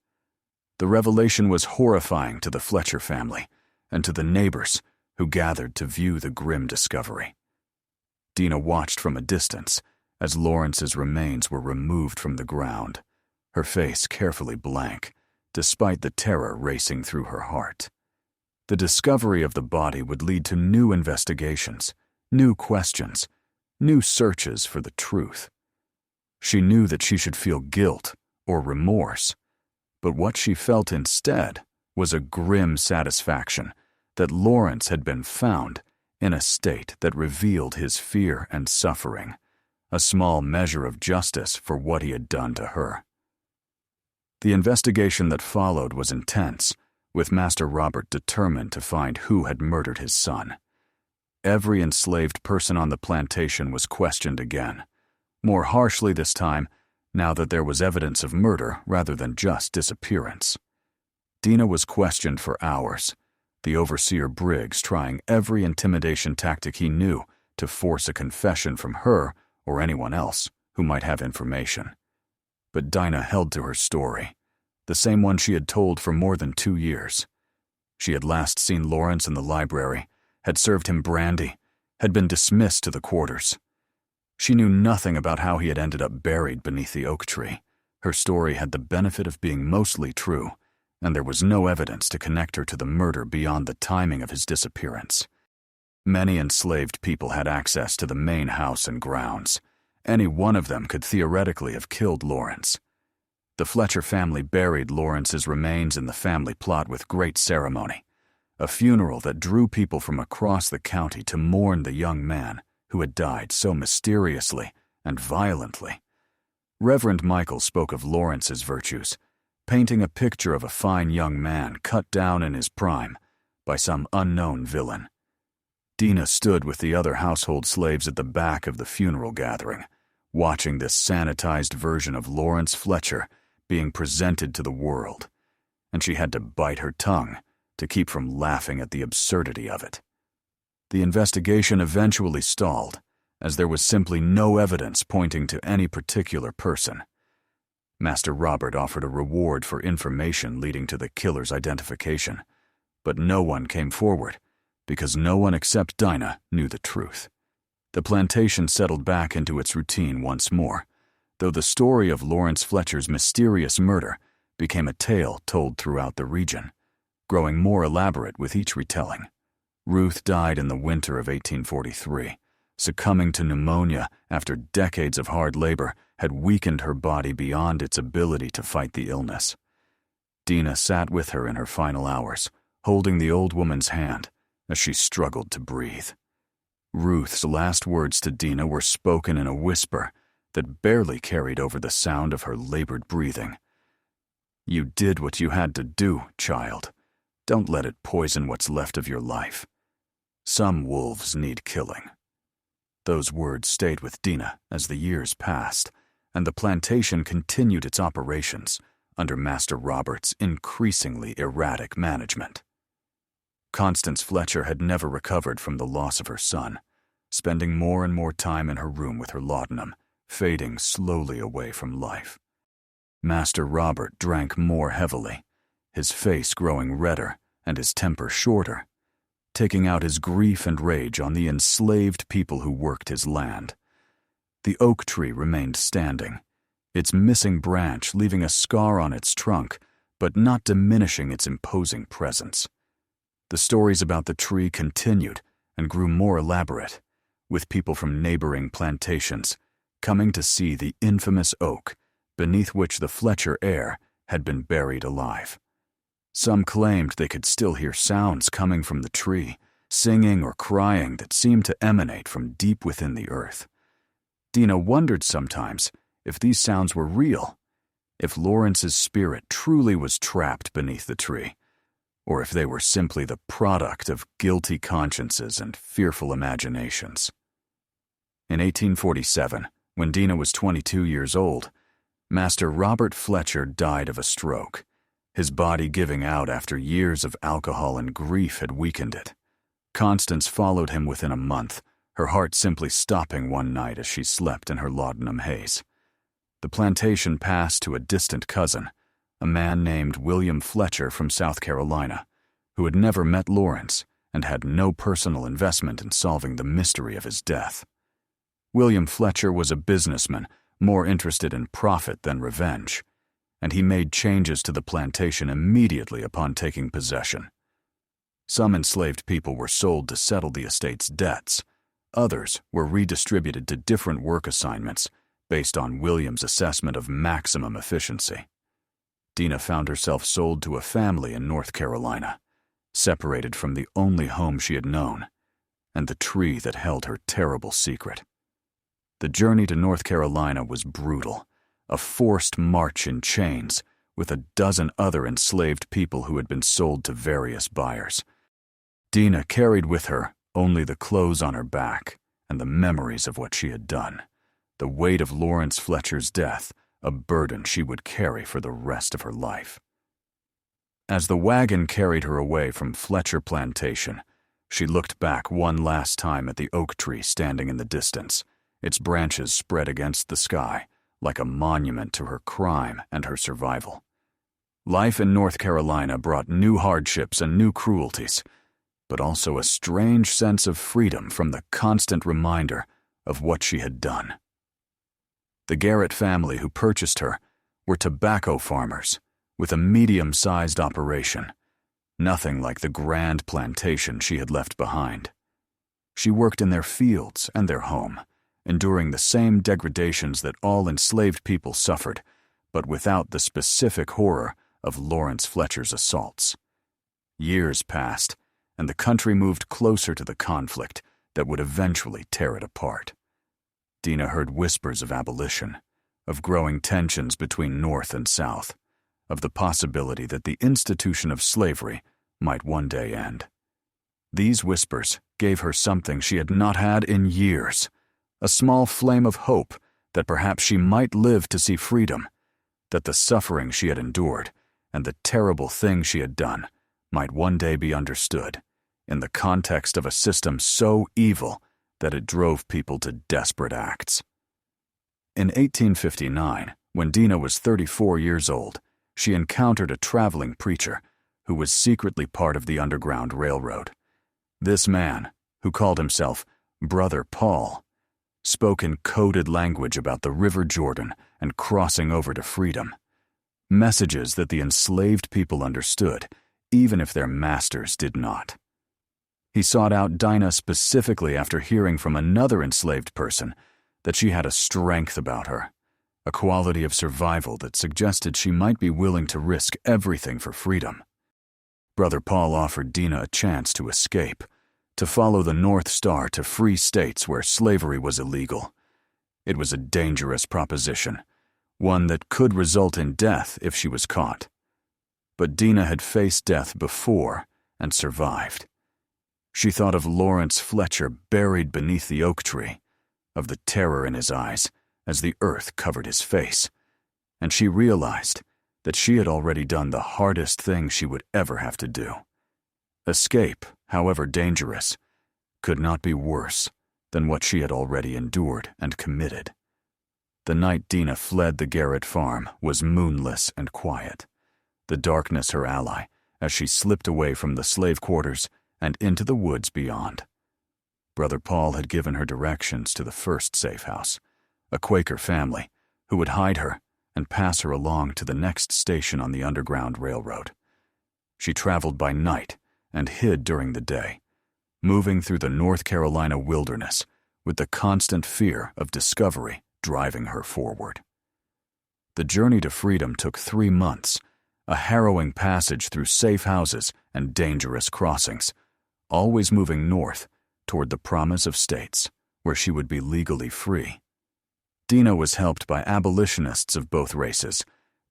Speaker 1: The revelation was horrifying to the Fletcher family and to the neighbors who gathered to view the grim discovery. Dinah watched from a distance as Lawrence's remains were removed from the ground, her face carefully blank, despite the terror racing through her heart. The discovery of the body would lead to new investigations, new questions, new searches for the truth. She knew that she should feel guilt or remorse, but what she felt instead was a grim satisfaction that Lawrence had been found in a state that revealed his fear and suffering, a small measure of justice for what he had done to her. The investigation that followed was intense, with Master Robert determined to find who had murdered his son. Every enslaved person on the plantation was questioned again, more harshly this time, now that there was evidence of murder rather than just disappearance. Dinah was questioned for hours, the overseer Briggs trying every intimidation tactic he knew to force a confession from her or anyone else who might have information. But Dinah held to her story, the same one she had told for more than 2 years. She had last seen Lawrence in the library, had served him brandy, had been dismissed to the quarters. She knew nothing about how he had ended up buried beneath the oak tree. Her story had the benefit of being mostly true, and there was no evidence to connect her to the murder beyond the timing of his disappearance. Many enslaved people had access to the main house and grounds. Any one of them could theoretically have killed Lawrence. The Fletcher family buried Lawrence's remains in the family plot with great ceremony, a funeral that drew people from across the county to mourn the young man who had died so mysteriously and violently. Reverend Michael spoke of Lawrence's virtues, painting a picture of a fine young man cut down in his prime by some unknown villain. Dinah stood with the other household slaves at the back of the funeral gathering, watching this sanitized version of Lawrence Fletcher being presented to the world, and she had to bite her tongue to keep from laughing at the absurdity of it. The investigation eventually stalled, as there was simply no evidence pointing to any particular person. Master Robert offered a reward for information leading to the killer's identification, but no one came forward because no one except Dinah knew the truth. The plantation settled back into its routine once more, though the story of Lawrence Fletcher's mysterious murder became a tale told throughout the region, growing more elaborate with each retelling. Ruth died in the winter of 1843, succumbing to pneumonia after decades of hard labor had weakened her body beyond its ability to fight the illness. Dinah sat with her in her final hours, holding the old woman's hand as she struggled to breathe. Ruth's last words to Dinah were spoken in a whisper that barely carried over the sound of her labored breathing. "You did what you had to do, child. Don't let it poison what's left of your life. Some wolves need killing." Those words stayed with Dinah as the years passed, and the plantation continued its operations under Master Robert's increasingly erratic management. Constance Fletcher had never recovered from the loss of her son, spending more and more time in her room with her laudanum, fading slowly away from life. Master Robert drank more heavily, his face growing redder and his temper shorter, taking out his grief and rage on the enslaved people who worked his land. The oak tree remained standing, its missing branch leaving a scar on its trunk, but not diminishing its imposing presence. The stories about the tree continued and grew more elaborate, with people from neighboring plantations coming to see the infamous oak beneath which the Fletcher heir had been buried alive. Some claimed they could still hear sounds coming from the tree, singing or crying that seemed to emanate from deep within the earth. Dinah wondered sometimes if these sounds were real, if Lawrence's spirit truly was trapped beneath the tree, or if they were simply the product of guilty consciences and fearful imaginations. In 1847, when Dinah was 22 years old, Master Robert Fletcher died of a stroke. His body giving out after years of alcohol and grief had weakened it. Constance followed him within a month, her heart simply stopping one night as she slept in her laudanum haze. The plantation passed to a distant cousin, a man named William Fletcher from South Carolina, who had never met Lawrence and had no personal investment in solving the mystery of his death. William Fletcher was a businessman more interested in profit than revenge, and he made changes to the plantation immediately upon taking possession. Some enslaved people were sold to settle the estate's debts. Others were redistributed to different work assignments based on William's assessment of maximum efficiency. Dinah found herself sold to a family in North Carolina, separated from the only home she had known, and the tree that held her terrible secret. The journey to North Carolina was brutal, a forced march in chains with a dozen other enslaved people who had been sold to various buyers. Dinah carried with her only the clothes on her back and the memories of what she had done, the weight of Lawrence Fletcher's death, a burden she would carry for the rest of her life. As the wagon carried her away from Fletcher Plantation, she looked back one last time at the oak tree standing in the distance, its branches spread against the sky, like a monument to her crime and her survival. Life in North Carolina brought new hardships and new cruelties, but also a strange sense of freedom from the constant reminder of what she had done. The Garrett family who purchased her were tobacco farmers with a medium-sized operation, nothing like the grand plantation she had left behind. She worked in their fields and their home, enduring the same degradations that all enslaved people suffered, but without the specific horror of Lawrence Fletcher's assaults. Years passed, and the country moved closer to the conflict that would eventually tear it apart. Dinah heard whispers of abolition, of growing tensions between North and South, of the possibility that the institution of slavery might one day end. These whispers gave her something she had not had in years, a small flame of hope that perhaps she might live to see freedom, that the suffering she had endured and the terrible thing she had done might one day be understood in the context of a system so evil that it drove people to desperate acts. In 1859, when Dinah was 34 years old, she encountered a traveling preacher who was secretly part of the Underground Railroad. This man, who called himself Brother Paul, spoke in coded language about the River Jordan and crossing over to freedom, messages that the enslaved people understood, even if their masters did not. He sought out Dinah specifically after hearing from another enslaved person that she had a strength about her, a quality of survival that suggested she might be willing to risk everything for freedom. Brother Paul offered Dinah a chance to escape, to follow the North Star to free states where slavery was illegal. It was a dangerous proposition, one that could result in death if she was caught. But Dinah had faced death before and survived. She thought of Lawrence Fletcher buried beneath the oak tree, of the terror in his eyes as the earth covered his face, and she realized that she had already done the hardest thing she would ever have to do. Escape, however dangerous, could not be worse than what she had already endured and committed. The night Dinah fled the Garrett farm was moonless and quiet, the darkness her ally as she slipped away from the slave quarters and into the woods beyond. Brother Paul had given her directions to the first safe house, a Quaker family who would hide her and pass her along to the next station on the Underground Railroad. She traveled by night and hid during the day, moving through the North Carolina wilderness with the constant fear of discovery driving her forward. The journey to freedom took 3 months, a harrowing passage through safe houses and dangerous crossings, always moving north toward the promise of states where she would be legally free. Dinah was helped by abolitionists of both races,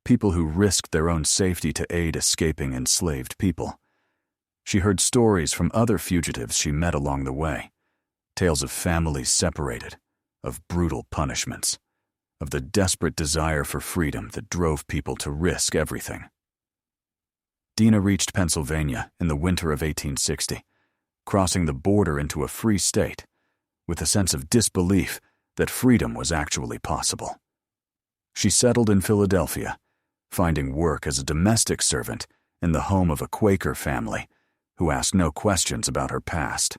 Speaker 1: people who risked their own safety to aid escaping enslaved people. She heard stories from other fugitives she met along the way, tales of families separated, of brutal punishments, of the desperate desire for freedom that drove people to risk everything. Dinah reached Pennsylvania in the winter of 1860, crossing the border into a free state, with a sense of disbelief that freedom was actually possible. She settled in Philadelphia, finding work as a domestic servant in the home of a Quaker family who asked no questions about her past.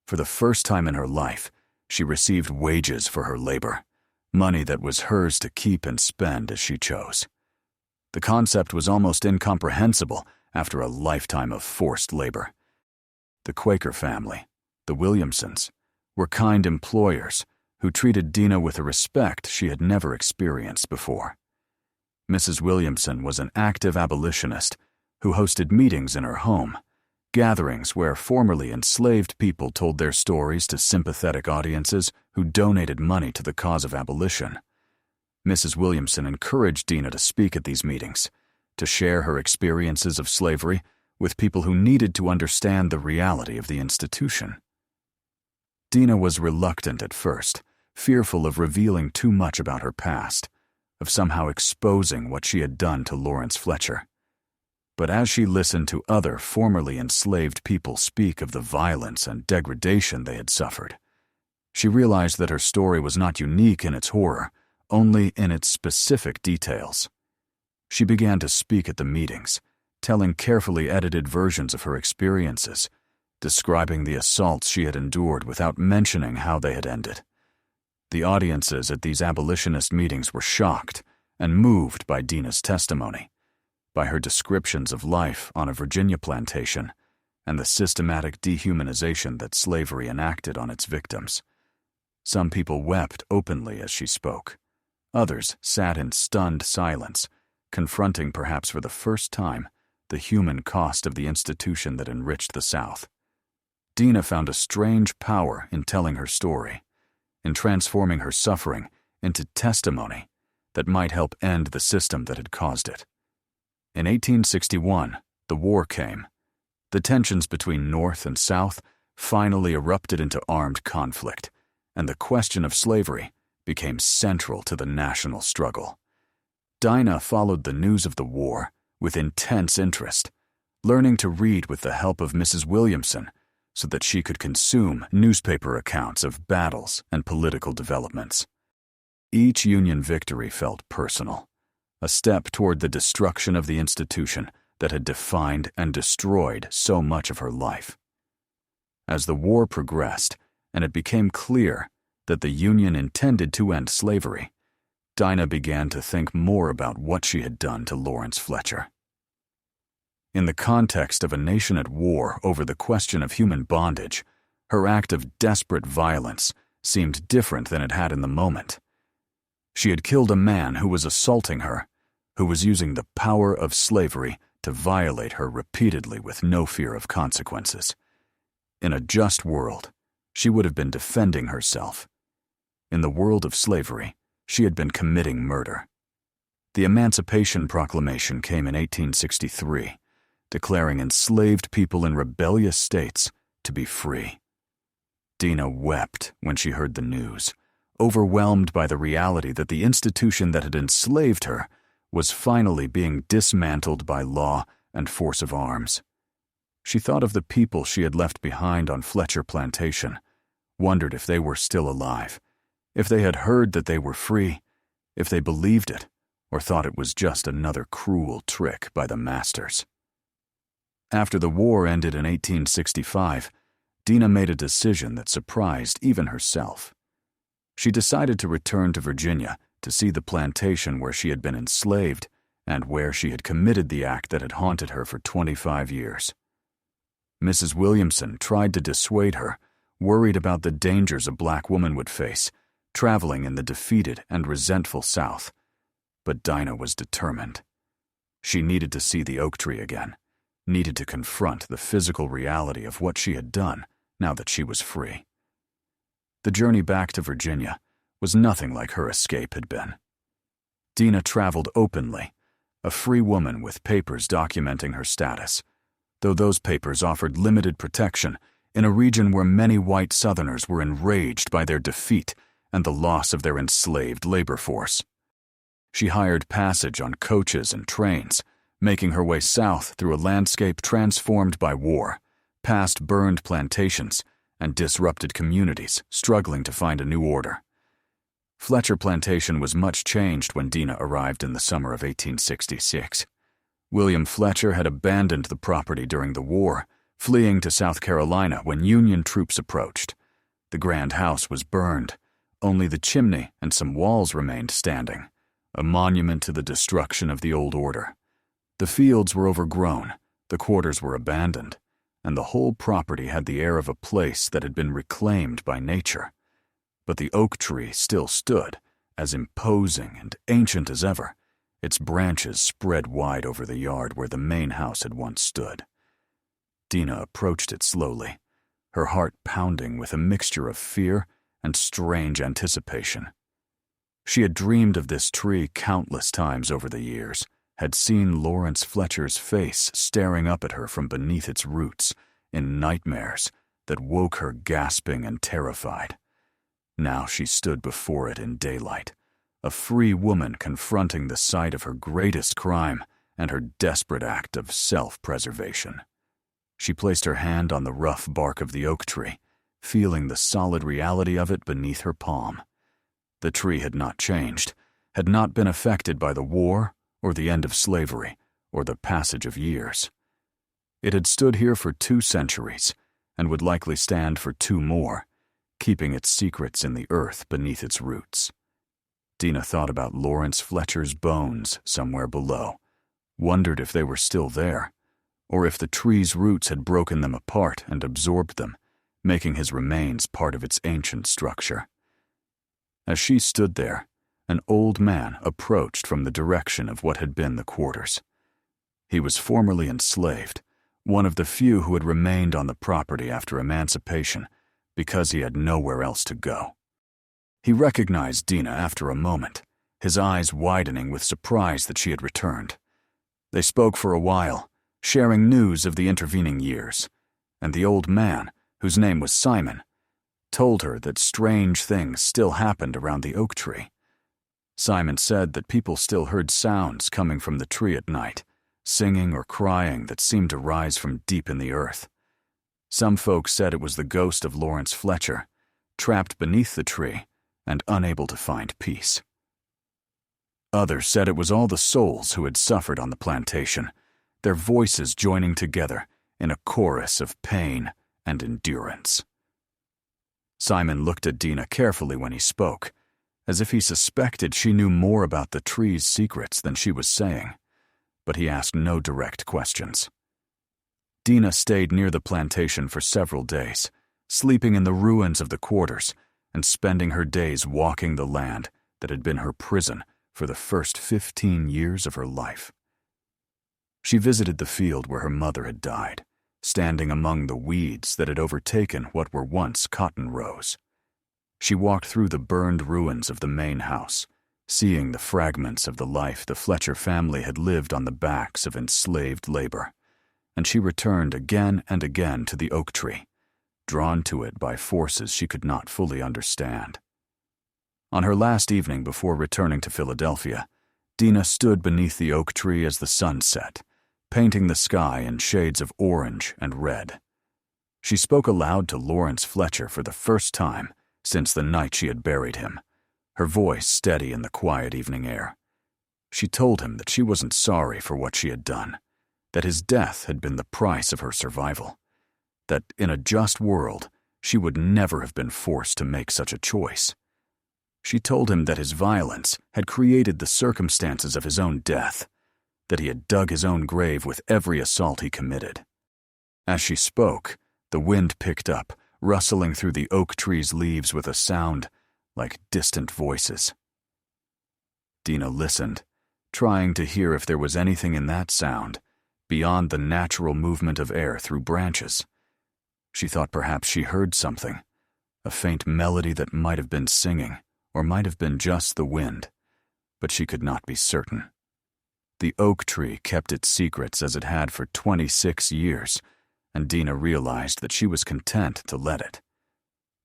Speaker 1: For the first time in her life, she received wages for her labor, money that was hers to keep and spend as she chose. The concept was almost incomprehensible after a lifetime of forced labor. The Quaker family, the Williamsons, were kind employers who treated Dinah with a respect she had never experienced before. Mrs. Williamson was an active abolitionist who hosted meetings in her home, gatherings where formerly enslaved people told their stories to sympathetic audiences who donated money to the cause of abolition. Mrs. Williamson encouraged Dinah to speak at these meetings, to share her experiences of slavery with people who needed to understand the reality of the institution. Dinah was reluctant at first, fearful of revealing too much about her past, of somehow exposing what she had done to Lawrence Fletcher. But as she listened to other formerly enslaved people speak of the violence and degradation they had suffered, she realized that her story was not unique in its horror, only in its specific details. She began to speak at the meetings, telling carefully edited versions of her experiences, describing the assaults she had endured without mentioning how they had ended. The audiences at these abolitionist meetings were shocked and moved by Dinah's testimony, by her descriptions of life on a Virginia plantation and the systematic dehumanization that slavery enacted on its victims. Some people wept openly as she spoke. Others sat in stunned silence, confronting perhaps for the first time the human cost of the institution that enriched the South. Dinah found a strange power in telling her story, in transforming her suffering into testimony that might help end the system that had caused it. In 1861, the war came. The tensions between North and South finally erupted into armed conflict, and the question of slavery became central to the national struggle. Dinah followed the news of the war with intense interest, learning to read with the help of Mrs. Williamson so that she could consume newspaper accounts of battles and political developments. Each Union victory felt personal, a step toward the destruction of the institution that had defined and destroyed so much of her life. As the war progressed and it became clear that the Union intended to end slavery, Dinah began to think more about what she had done to Lawrence Fletcher. In the context of a nation at war over the question of human bondage, her act of desperate violence seemed different than it had in the moment. She had killed a man who was assaulting her, who was using the power of slavery to violate her repeatedly with no fear of consequences. In a just world, she would have been defending herself. In the world of slavery, she had been committing murder. The Emancipation Proclamation came in 1863, declaring enslaved people in rebellious states to be free. Dinah wept when she heard the news, overwhelmed by the reality that the institution that had enslaved her was finally being dismantled by law and force of arms. She thought of the people she had left behind on Fletcher Plantation, wondered if they were still alive, if they had heard that they were free, if they believed it, or thought it was just another cruel trick by the masters. After the war ended in 1865, Dinah made a decision that surprised even herself. She decided to return to Virginia to see the plantation where she had been enslaved and where she had committed the act that had haunted her for 25 years. Mrs. Williamson tried to dissuade her, worried about the dangers a black woman would face, traveling in the defeated and resentful South. But Dinah was determined. She needed to see the oak tree again, needed to confront the physical reality of what she had done now that she was free. The journey back to Virginia was nothing like her escape had been. Dinah traveled openly, a free woman with papers documenting her status, though those papers offered limited protection in a region where many white Southerners were enraged by their defeat and the loss of their enslaved labor force. She hired passage on coaches and trains, making her way south through a landscape transformed by war, past burned plantations and disrupted communities struggling to find a new order. Fletcher Plantation was much changed when Dinah arrived in the summer of 1866. William Fletcher had abandoned the property during the war, fleeing to South Carolina when Union troops approached. The grand house was burned. Only the chimney and some walls remained standing, a monument to the destruction of the old order. The fields were overgrown, the quarters were abandoned, and the whole property had the air of a place that had been reclaimed by nature. But the oak tree still stood, as imposing and ancient as ever, its branches spread wide over the yard where the main house had once stood. Dinah approached it slowly, her heart pounding with a mixture of fear and strange anticipation. She had dreamed of this tree countless times over the years, had seen Lawrence Fletcher's face staring up at her from beneath its roots in nightmares that woke her gasping and terrified. Now she stood before it in daylight, a free woman confronting the sight of her greatest crime and her desperate act of self-preservation. She placed her hand on the rough bark of the oak tree, feeling the solid reality of it beneath her palm. The tree had not changed, had not been affected by the war or the end of slavery or the passage of years. It had stood here for 2 centuries and would likely stand for 2 more, keeping its secrets in the earth beneath its roots. Dinah thought about Lawrence Fletcher's bones somewhere below, wondered if they were still there, or if the tree's roots had broken them apart and absorbed them, making his remains part of its ancient structure. As she stood there, an old man approached from the direction of what had been the quarters. He was formerly enslaved, one of the few who had remained on the property after emancipation because he had nowhere else to go. He recognized Dinah after a moment, his eyes widening with surprise that she had returned. They spoke for a while, sharing news of the intervening years, and the old man, whose name was Simon, told her that strange things still happened around the oak tree. Simon said that people still heard sounds coming from the tree at night, singing or crying that seemed to rise from deep in the earth. Some folks said it was the ghost of Lawrence Fletcher, trapped beneath the tree and unable to find peace. Others said it was all the souls who had suffered on the plantation, their voices joining together in a chorus of pain and endurance. Simon looked at Dinah carefully when he spoke, as if he suspected she knew more about the tree's secrets than she was saying, but he asked no direct questions. Dinah stayed near the plantation for several days, sleeping in the ruins of the quarters and spending her days walking the land that had been her prison for the first 15 years of her life. She visited the field where her mother had died, standing among the weeds that had overtaken what were once cotton rows. She walked through the burned ruins of the main house, seeing the fragments of the life the Fletcher family had lived on the backs of enslaved labor, and she returned again and again to the oak tree, drawn to it by forces she could not fully understand. On her last evening before returning to Philadelphia, Dinah stood beneath the oak tree as the sun set, painting the sky in shades of orange and red. She spoke aloud to Lawrence Fletcher for the first time since the night she had buried him, her voice steady in the quiet evening air. She told him that she wasn't sorry for what she had done, that his death had been the price of her survival, that in a just world she would never have been forced to make such a choice. She told him that his violence had created the circumstances of his own death, that he had dug his own grave with every assault he committed. As she spoke, the wind picked up, rustling through the oak tree's leaves with a sound like distant voices. Dinah listened, trying to hear if there was anything in that sound beyond the natural movement of air through branches. She thought perhaps she heard something, a faint melody that might have been singing, or might have been just the wind, but she could not be certain. The oak tree kept its secrets as it had for 26 years, and Dinah realized that she was content to let it.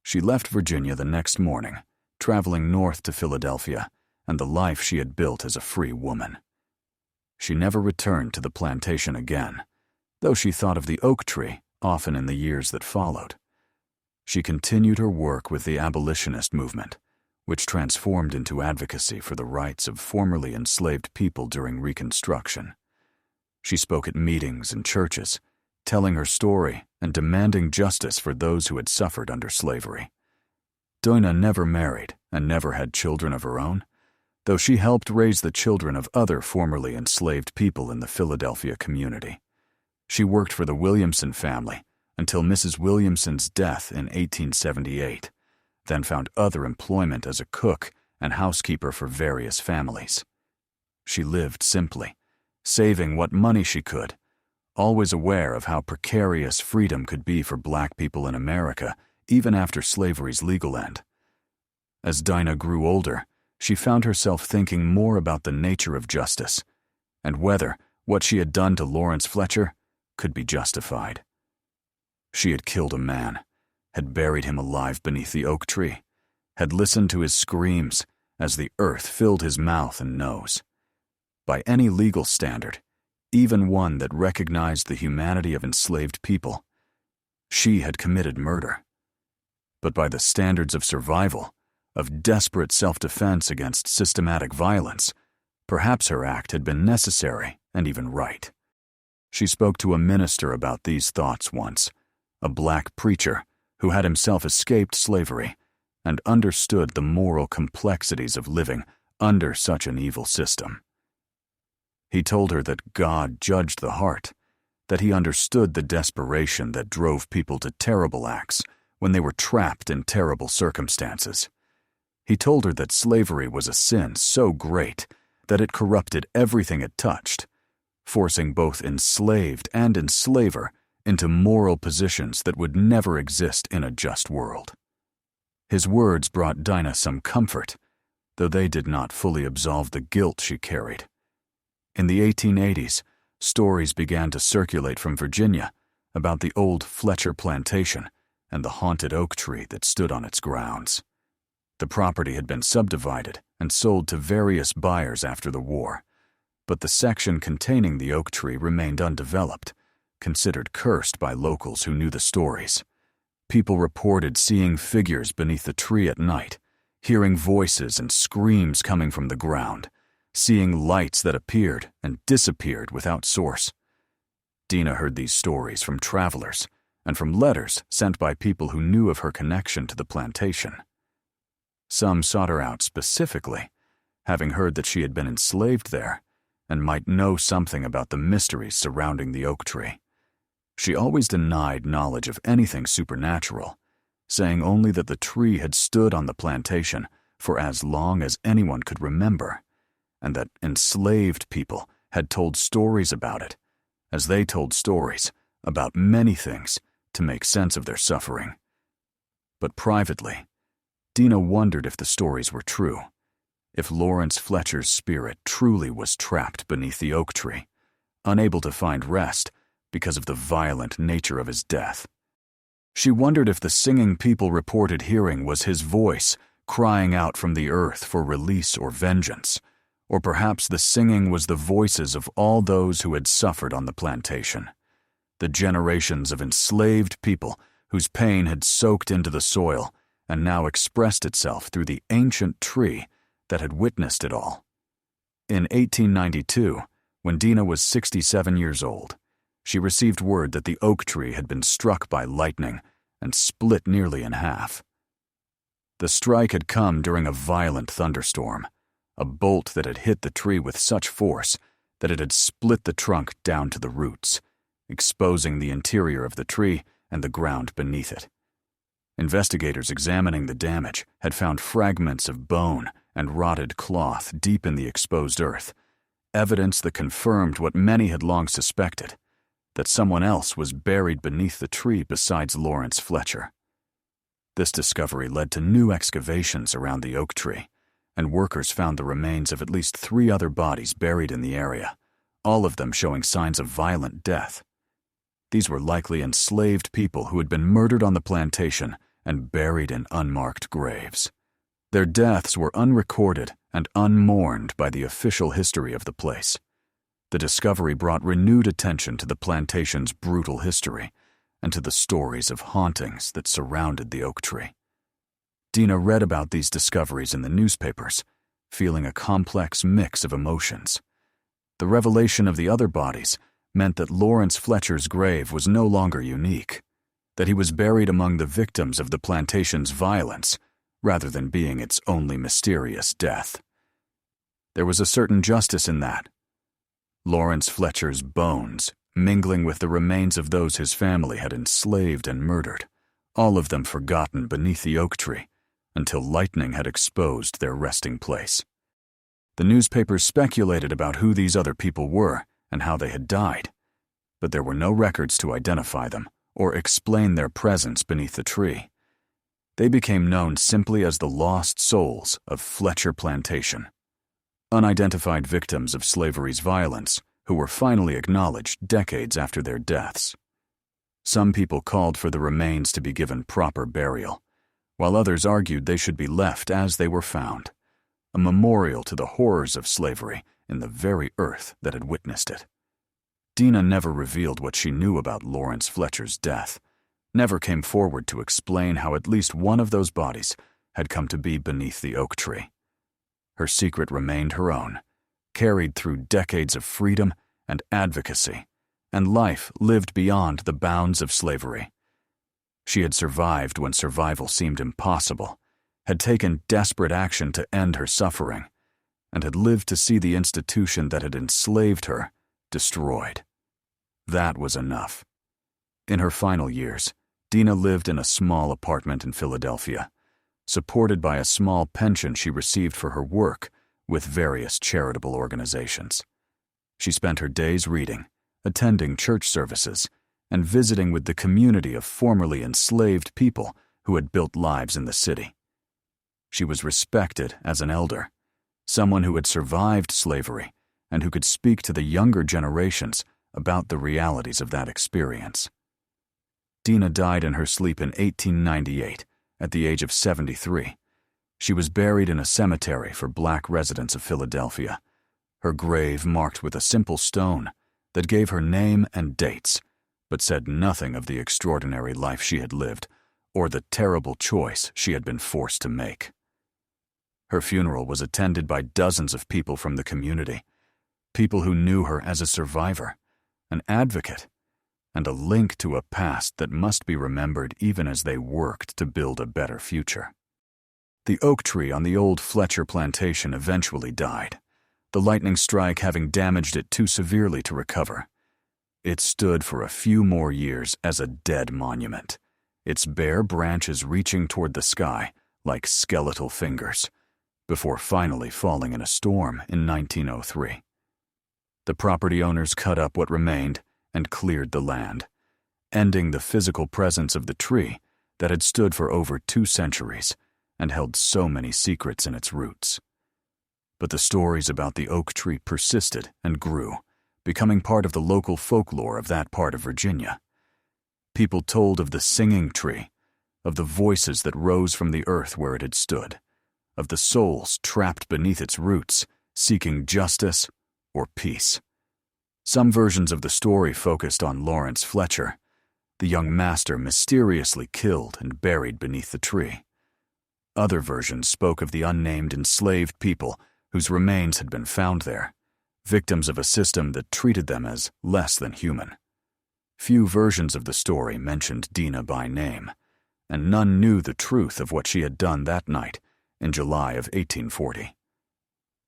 Speaker 1: She left Virginia the next morning, traveling north to Philadelphia and the life she had built as a free woman. She never returned to the plantation again, though she thought of the oak tree often in the years that followed. She continued her work with the abolitionist movement, which transformed into advocacy for the rights of formerly enslaved people during Reconstruction. She spoke at meetings and churches, telling her story and demanding justice for those who had suffered under slavery. Dinah never married and never had children of her own, though she helped raise the children of other formerly enslaved people in the Philadelphia community. She worked for the Williamson family until Mrs. Williamson's death in 1878, then found other employment as a cook and housekeeper for various families. She lived simply, saving what money she could, always aware of how precarious freedom could be for black people in America, even after slavery's legal end. As Dinah grew older, she found herself thinking more about the nature of justice, and whether what she had done to Lawrence Fletcher could be justified. She had killed a man, had buried him alive beneath the oak tree, had listened to his screams as the earth filled his mouth and nose. By any legal standard, even one that recognized the humanity of enslaved people, she had committed murder. But by the standards of survival, of desperate self-defense against systematic violence, perhaps her act had been necessary and even right. She spoke to a minister about these thoughts once, a black preacher who had himself escaped slavery and understood the moral complexities of living under such an evil system. He told her that God judged the heart, that he understood the desperation that drove people to terrible acts when they were trapped in terrible circumstances. He told her that slavery was a sin so great that it corrupted everything it touched, forcing both enslaved and enslaver into moral positions that would never exist in a just world. His words brought Dinah some comfort, though they did not fully absolve the guilt she carried. In the 1880s, stories began to circulate from Virginia about the old Fletcher plantation and the haunted oak tree that stood on its grounds. The property had been subdivided and sold to various buyers after the war, but the section containing the oak tree remained undeveloped, considered cursed by locals who knew the stories. People reported seeing figures beneath the tree at night, hearing voices and screams coming from the ground, seeing lights that appeared and disappeared without source. Dinah heard these stories from travelers and from letters sent by people who knew of her connection to the plantation. Some sought her out specifically, having heard that she had been enslaved there and might know something about the mysteries surrounding the oak tree. She always denied knowledge of anything supernatural, saying only that the tree had stood on the plantation for as long as anyone could remember, and that enslaved people had told stories about it, as they told stories about many things, to make sense of their suffering. But privately, Dinah wondered if the stories were true, if Lawrence Fletcher's spirit truly was trapped beneath the oak tree, unable to find rest because of the violent nature of his death. She wondered if the singing people reported hearing was his voice crying out from the earth for release or vengeance, or perhaps the singing was the voices of all those who had suffered on the plantation, the generations of enslaved people whose pain had soaked into the soil and now expressed itself through the ancient tree that had witnessed it all. In 1892, when Dinah was 67 years old, she received word that the oak tree had been struck by lightning and split nearly in half. The strike had come during a violent thunderstorm, a bolt that had hit the tree with such force that it had split the trunk down to the roots, exposing the interior of the tree and the ground beneath it. Investigators examining the damage had found fragments of bone and rotted cloth deep in the exposed earth, evidence that confirmed what many had long suspected, that someone else was buried beneath the tree besides Lawrence Fletcher. This discovery led to new excavations around the oak tree, and workers found the remains of at least 3 other bodies buried in the area, all of them showing signs of violent death. These were likely enslaved people who had been murdered on the plantation and buried in unmarked graves. Their deaths were unrecorded and unmourned by the official history of the place. The discovery brought renewed attention to the plantation's brutal history and to the stories of hauntings that surrounded the oak tree. Dinah read about these discoveries in the newspapers, feeling a complex mix of emotions. The revelation of the other bodies meant that Lawrence Fletcher's grave was no longer unique, that he was buried among the victims of the plantation's violence, rather than being its only mysterious death. There was a certain justice in that. Lawrence Fletcher's bones, mingling with the remains of those his family had enslaved and murdered, all of them forgotten beneath the oak tree, until lightning had exposed their resting place. The newspapers speculated about who these other people were and how they had died, but there were no records to identify them or explain their presence beneath the tree. They became known simply as the lost souls of Fletcher Plantation, unidentified victims of slavery's violence who were finally acknowledged decades after their deaths. Some people called for the remains to be given proper burial, while others argued they should be left as they were found, a memorial to the horrors of slavery in the very earth that had witnessed it. Dinah never revealed what she knew about Lawrence Fletcher's death, never came forward to explain how at least one of those bodies had come to be beneath the oak tree. Her secret remained her own, carried through decades of freedom and advocacy, and life lived beyond the bounds of slavery. She had survived when survival seemed impossible, had taken desperate action to end her suffering, and had lived to see the institution that had enslaved her destroyed. That was enough. In her final years, Dinah lived in a small apartment in Philadelphia, supported by a small pension she received for her work with various charitable organizations. She spent her days reading, attending church services, and visiting with the community of formerly enslaved people who had built lives in the city. She was respected as an elder, someone who had survived slavery and who could speak to the younger generations about the realities of that experience. Dinah died in her sleep in 1898, at the age of 73. She was buried in a cemetery for black residents of Philadelphia, her grave marked with a simple stone that gave her name and dates, but said nothing of the extraordinary life she had lived or the terrible choice she had been forced to make. Her funeral was attended by dozens of people from the community, people who knew her as a survivor, an advocate, and a link to a past that must be remembered even as they worked to build a better future. The oak tree on the old Fletcher plantation eventually died, the lightning strike having damaged it too severely to recover. It stood for a few more years as a dead monument, its bare branches reaching toward the sky like skeletal fingers, before finally falling in a storm in 1903. The property owners cut up what remained and cleared the land, ending the physical presence of the tree that had stood for over 2 centuries and held so many secrets in its roots. But the stories about the oak tree persisted and grew, becoming part of the local folklore of that part of Virginia. People told of the singing tree, of the voices that rose from the earth where it had stood, of the souls trapped beneath its roots, seeking justice or peace. Some versions of the story focused on Lawrence Fletcher, the young master mysteriously killed and buried beneath the tree. Other versions spoke of the unnamed enslaved people whose remains had been found there, victims of a system that treated them as less than human. Few versions of the story mentioned Dinah by name, and none knew the truth of what she had done that night in July of 1840.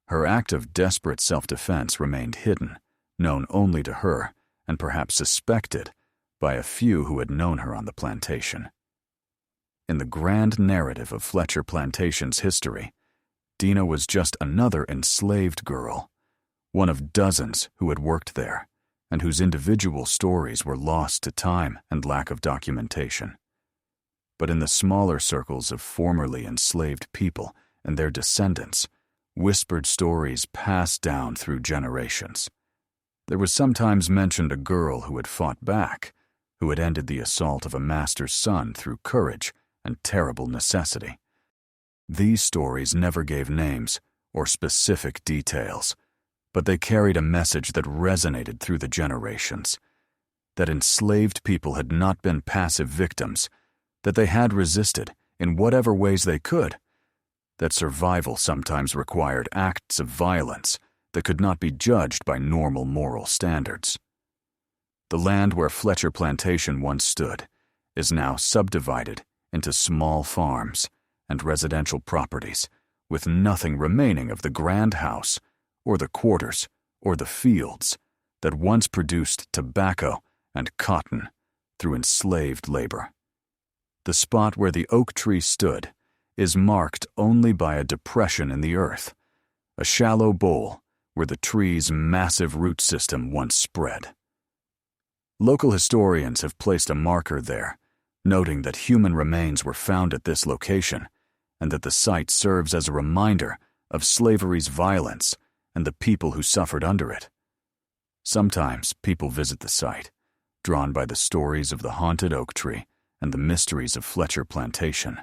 Speaker 1: Her act of desperate self-defense remained hidden, known only to her, and perhaps suspected by a few who had known her on the plantation. In the grand narrative of Fletcher Plantation's history, Dinah was just another enslaved girl, one of dozens who had worked there, and whose individual stories were lost to time and lack of documentation. But in the smaller circles of formerly enslaved people and their descendants, whispered stories passed down through generations. There was sometimes mentioned a girl who had fought back, who had ended the assault of a master's son through courage and terrible necessity. These stories never gave names or specific details, but they carried a message that resonated through the generations, that enslaved people had not been passive victims, that they had resisted in whatever ways they could, that survival sometimes required acts of violence that could not be judged by normal moral standards. The land where Fletcher Plantation once stood is now subdivided into small farms and residential properties, with nothing remaining of the grand house or the quarters or the fields that once produced tobacco and cotton through enslaved labor. The spot where the oak tree stood is marked only by a depression in the earth, a shallow bowl where the tree's massive root system once spread. Local historians have placed a marker there, noting that human remains were found at this location and that the site serves as a reminder of slavery's violence and the people who suffered under it. Sometimes people visit the site, drawn by the stories of the haunted oak tree and the mysteries of Fletcher Plantation.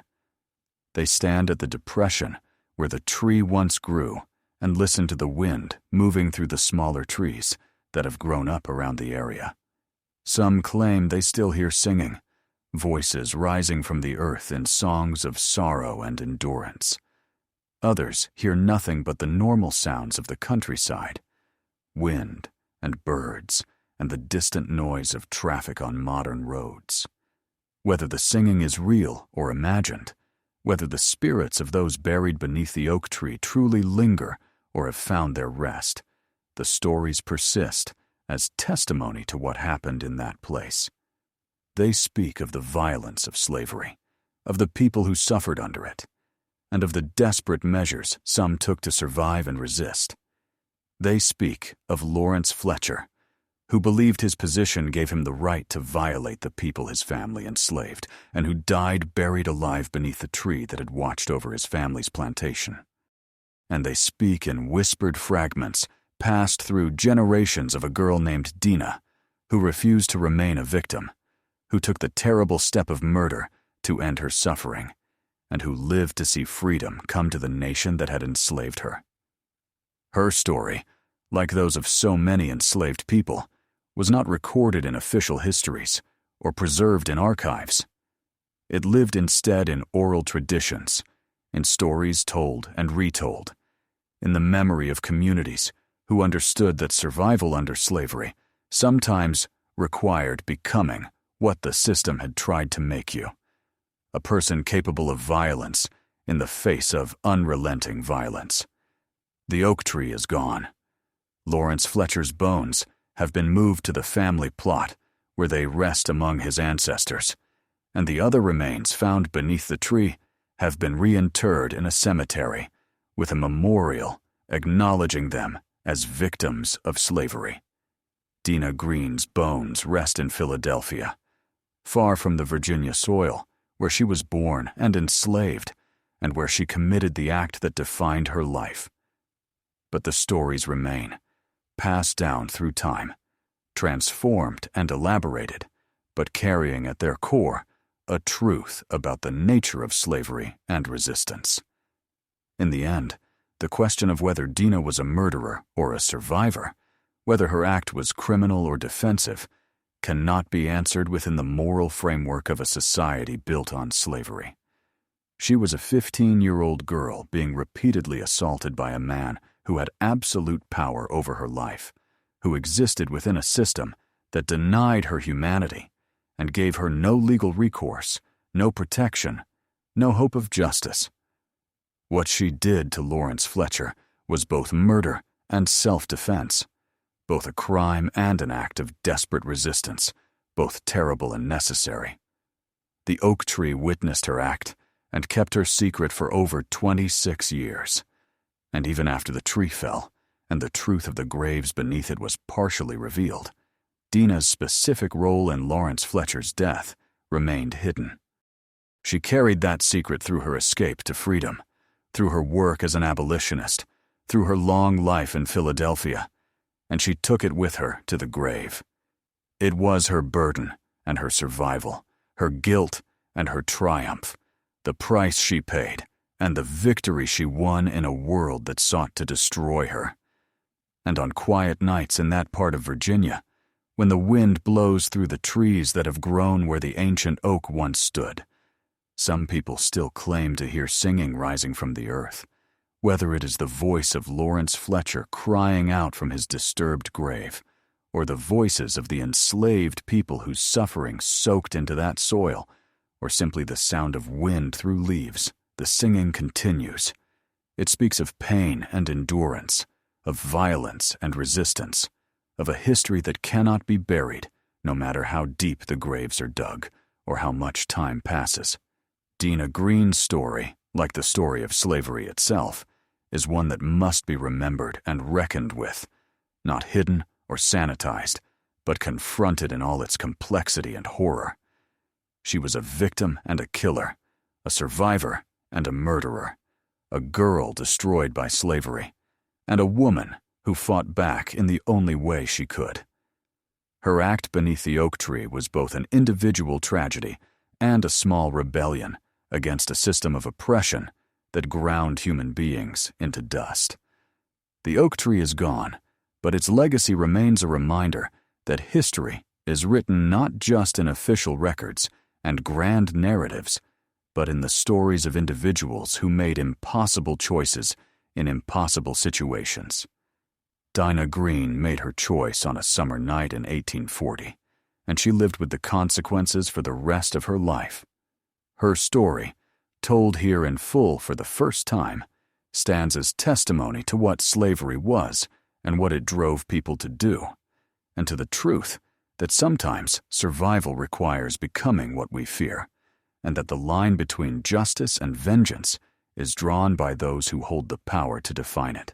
Speaker 1: They stand at the depression where the tree once grew and listen to the wind moving through the smaller trees that have grown up around the area. Some claim they still hear singing, voices rising from the earth in songs of sorrow and endurance. Others hear nothing but the normal sounds of the countryside, wind and birds and the distant noise of traffic on modern roads. Whether the singing is real or imagined, whether the spirits of those buried beneath the oak tree truly linger or have found their rest, the stories persist as testimony to what happened in that place. They speak of the violence of slavery, of the people who suffered under it, and of the desperate measures some took to survive and resist. They speak of Lawrence Fletcher, who believed his position gave him the right to violate the people his family enslaved, and who died buried alive beneath the tree that had watched over his family's plantation. And they speak in whispered fragments passed through generations of a girl named Dinah, who refused to remain a victim, who took the terrible step of murder to end her suffering, and who lived to see freedom come to the nation that had enslaved her. Her story, like those of so many enslaved people, was not recorded in official histories or preserved in archives. It lived instead in oral traditions, in stories told and retold, in the memory of communities who understood that survival under slavery sometimes required becoming what the system had tried to make you, a person capable of violence in the face of unrelenting violence. The oak tree is gone. Lawrence Fletcher's bones have been moved to the family plot where they rest among his ancestors, and the other remains found beneath the tree have been reinterred in a cemetery with a memorial acknowledging them as victims of slavery. Dinah Green's bones rest in Philadelphia, far from the Virginia soil, where she was born and enslaved, and where she committed the act that defined her life. But the stories remain, passed down through time, transformed and elaborated, but carrying at their core a truth about the nature of slavery and resistance. In the end, the question of whether Dinah was a murderer or a survivor, whether her act was criminal or defensive, cannot be answered within the moral framework of a society built on slavery. She was a 15-year-old girl being repeatedly assaulted by a man who had absolute power over her life, who existed within a system that denied her humanity and gave her no legal recourse, no protection, no hope of justice. What she did to Lawrence Fletcher was both murder and self-defense, both a crime and an act of desperate resistance, both terrible and necessary. The oak tree witnessed her act and kept her secret for over 26 years. And even after the tree fell, and the truth of the graves beneath it was partially revealed, Dinah's specific role in Lawrence Fletcher's death remained hidden. She carried that secret through her escape to freedom, through her work as an abolitionist, through her long life in Philadelphia, and she took it with her to the grave. It was her burden and her survival, her guilt and her triumph, the price she paid, and the victory she won in a world that sought to destroy her. And on quiet nights in that part of Virginia, when the wind blows through the trees that have grown where the ancient oak once stood, some people still claim to hear singing rising from the earth, whether it is the voice of Lawrence Fletcher crying out from his disturbed grave, or the voices of the enslaved people whose suffering soaked into that soil, or simply the sound of wind through leaves. The singing continues. It speaks of pain and endurance, of violence and resistance, of a history that cannot be buried, no matter how deep the graves are dug, or how much time passes. Dinah Green's story, like the story of slavery itself, is one that must be remembered and reckoned with, not hidden or sanitized, but confronted in all its complexity and horror. She was a victim and a killer, a survivor and a murderer, a girl destroyed by slavery, and a woman who fought back in the only way she could. Her act beneath the oak tree was both an individual tragedy and a small rebellion against a system of oppression that ground human beings into dust. The oak tree is gone, but its legacy remains a reminder that history is written not just in official records and grand narratives, but in the stories of individuals who made impossible choices in impossible situations. Dinah Green made her choice on a summer night in 1840, and she lived with the consequences for the rest of her life. Her story, told here in full for the first time, stands as testimony to what slavery was and what it drove people to do, and to the truth that sometimes survival requires becoming what we fear, and that the line between justice and vengeance is drawn by those who hold the power to define it.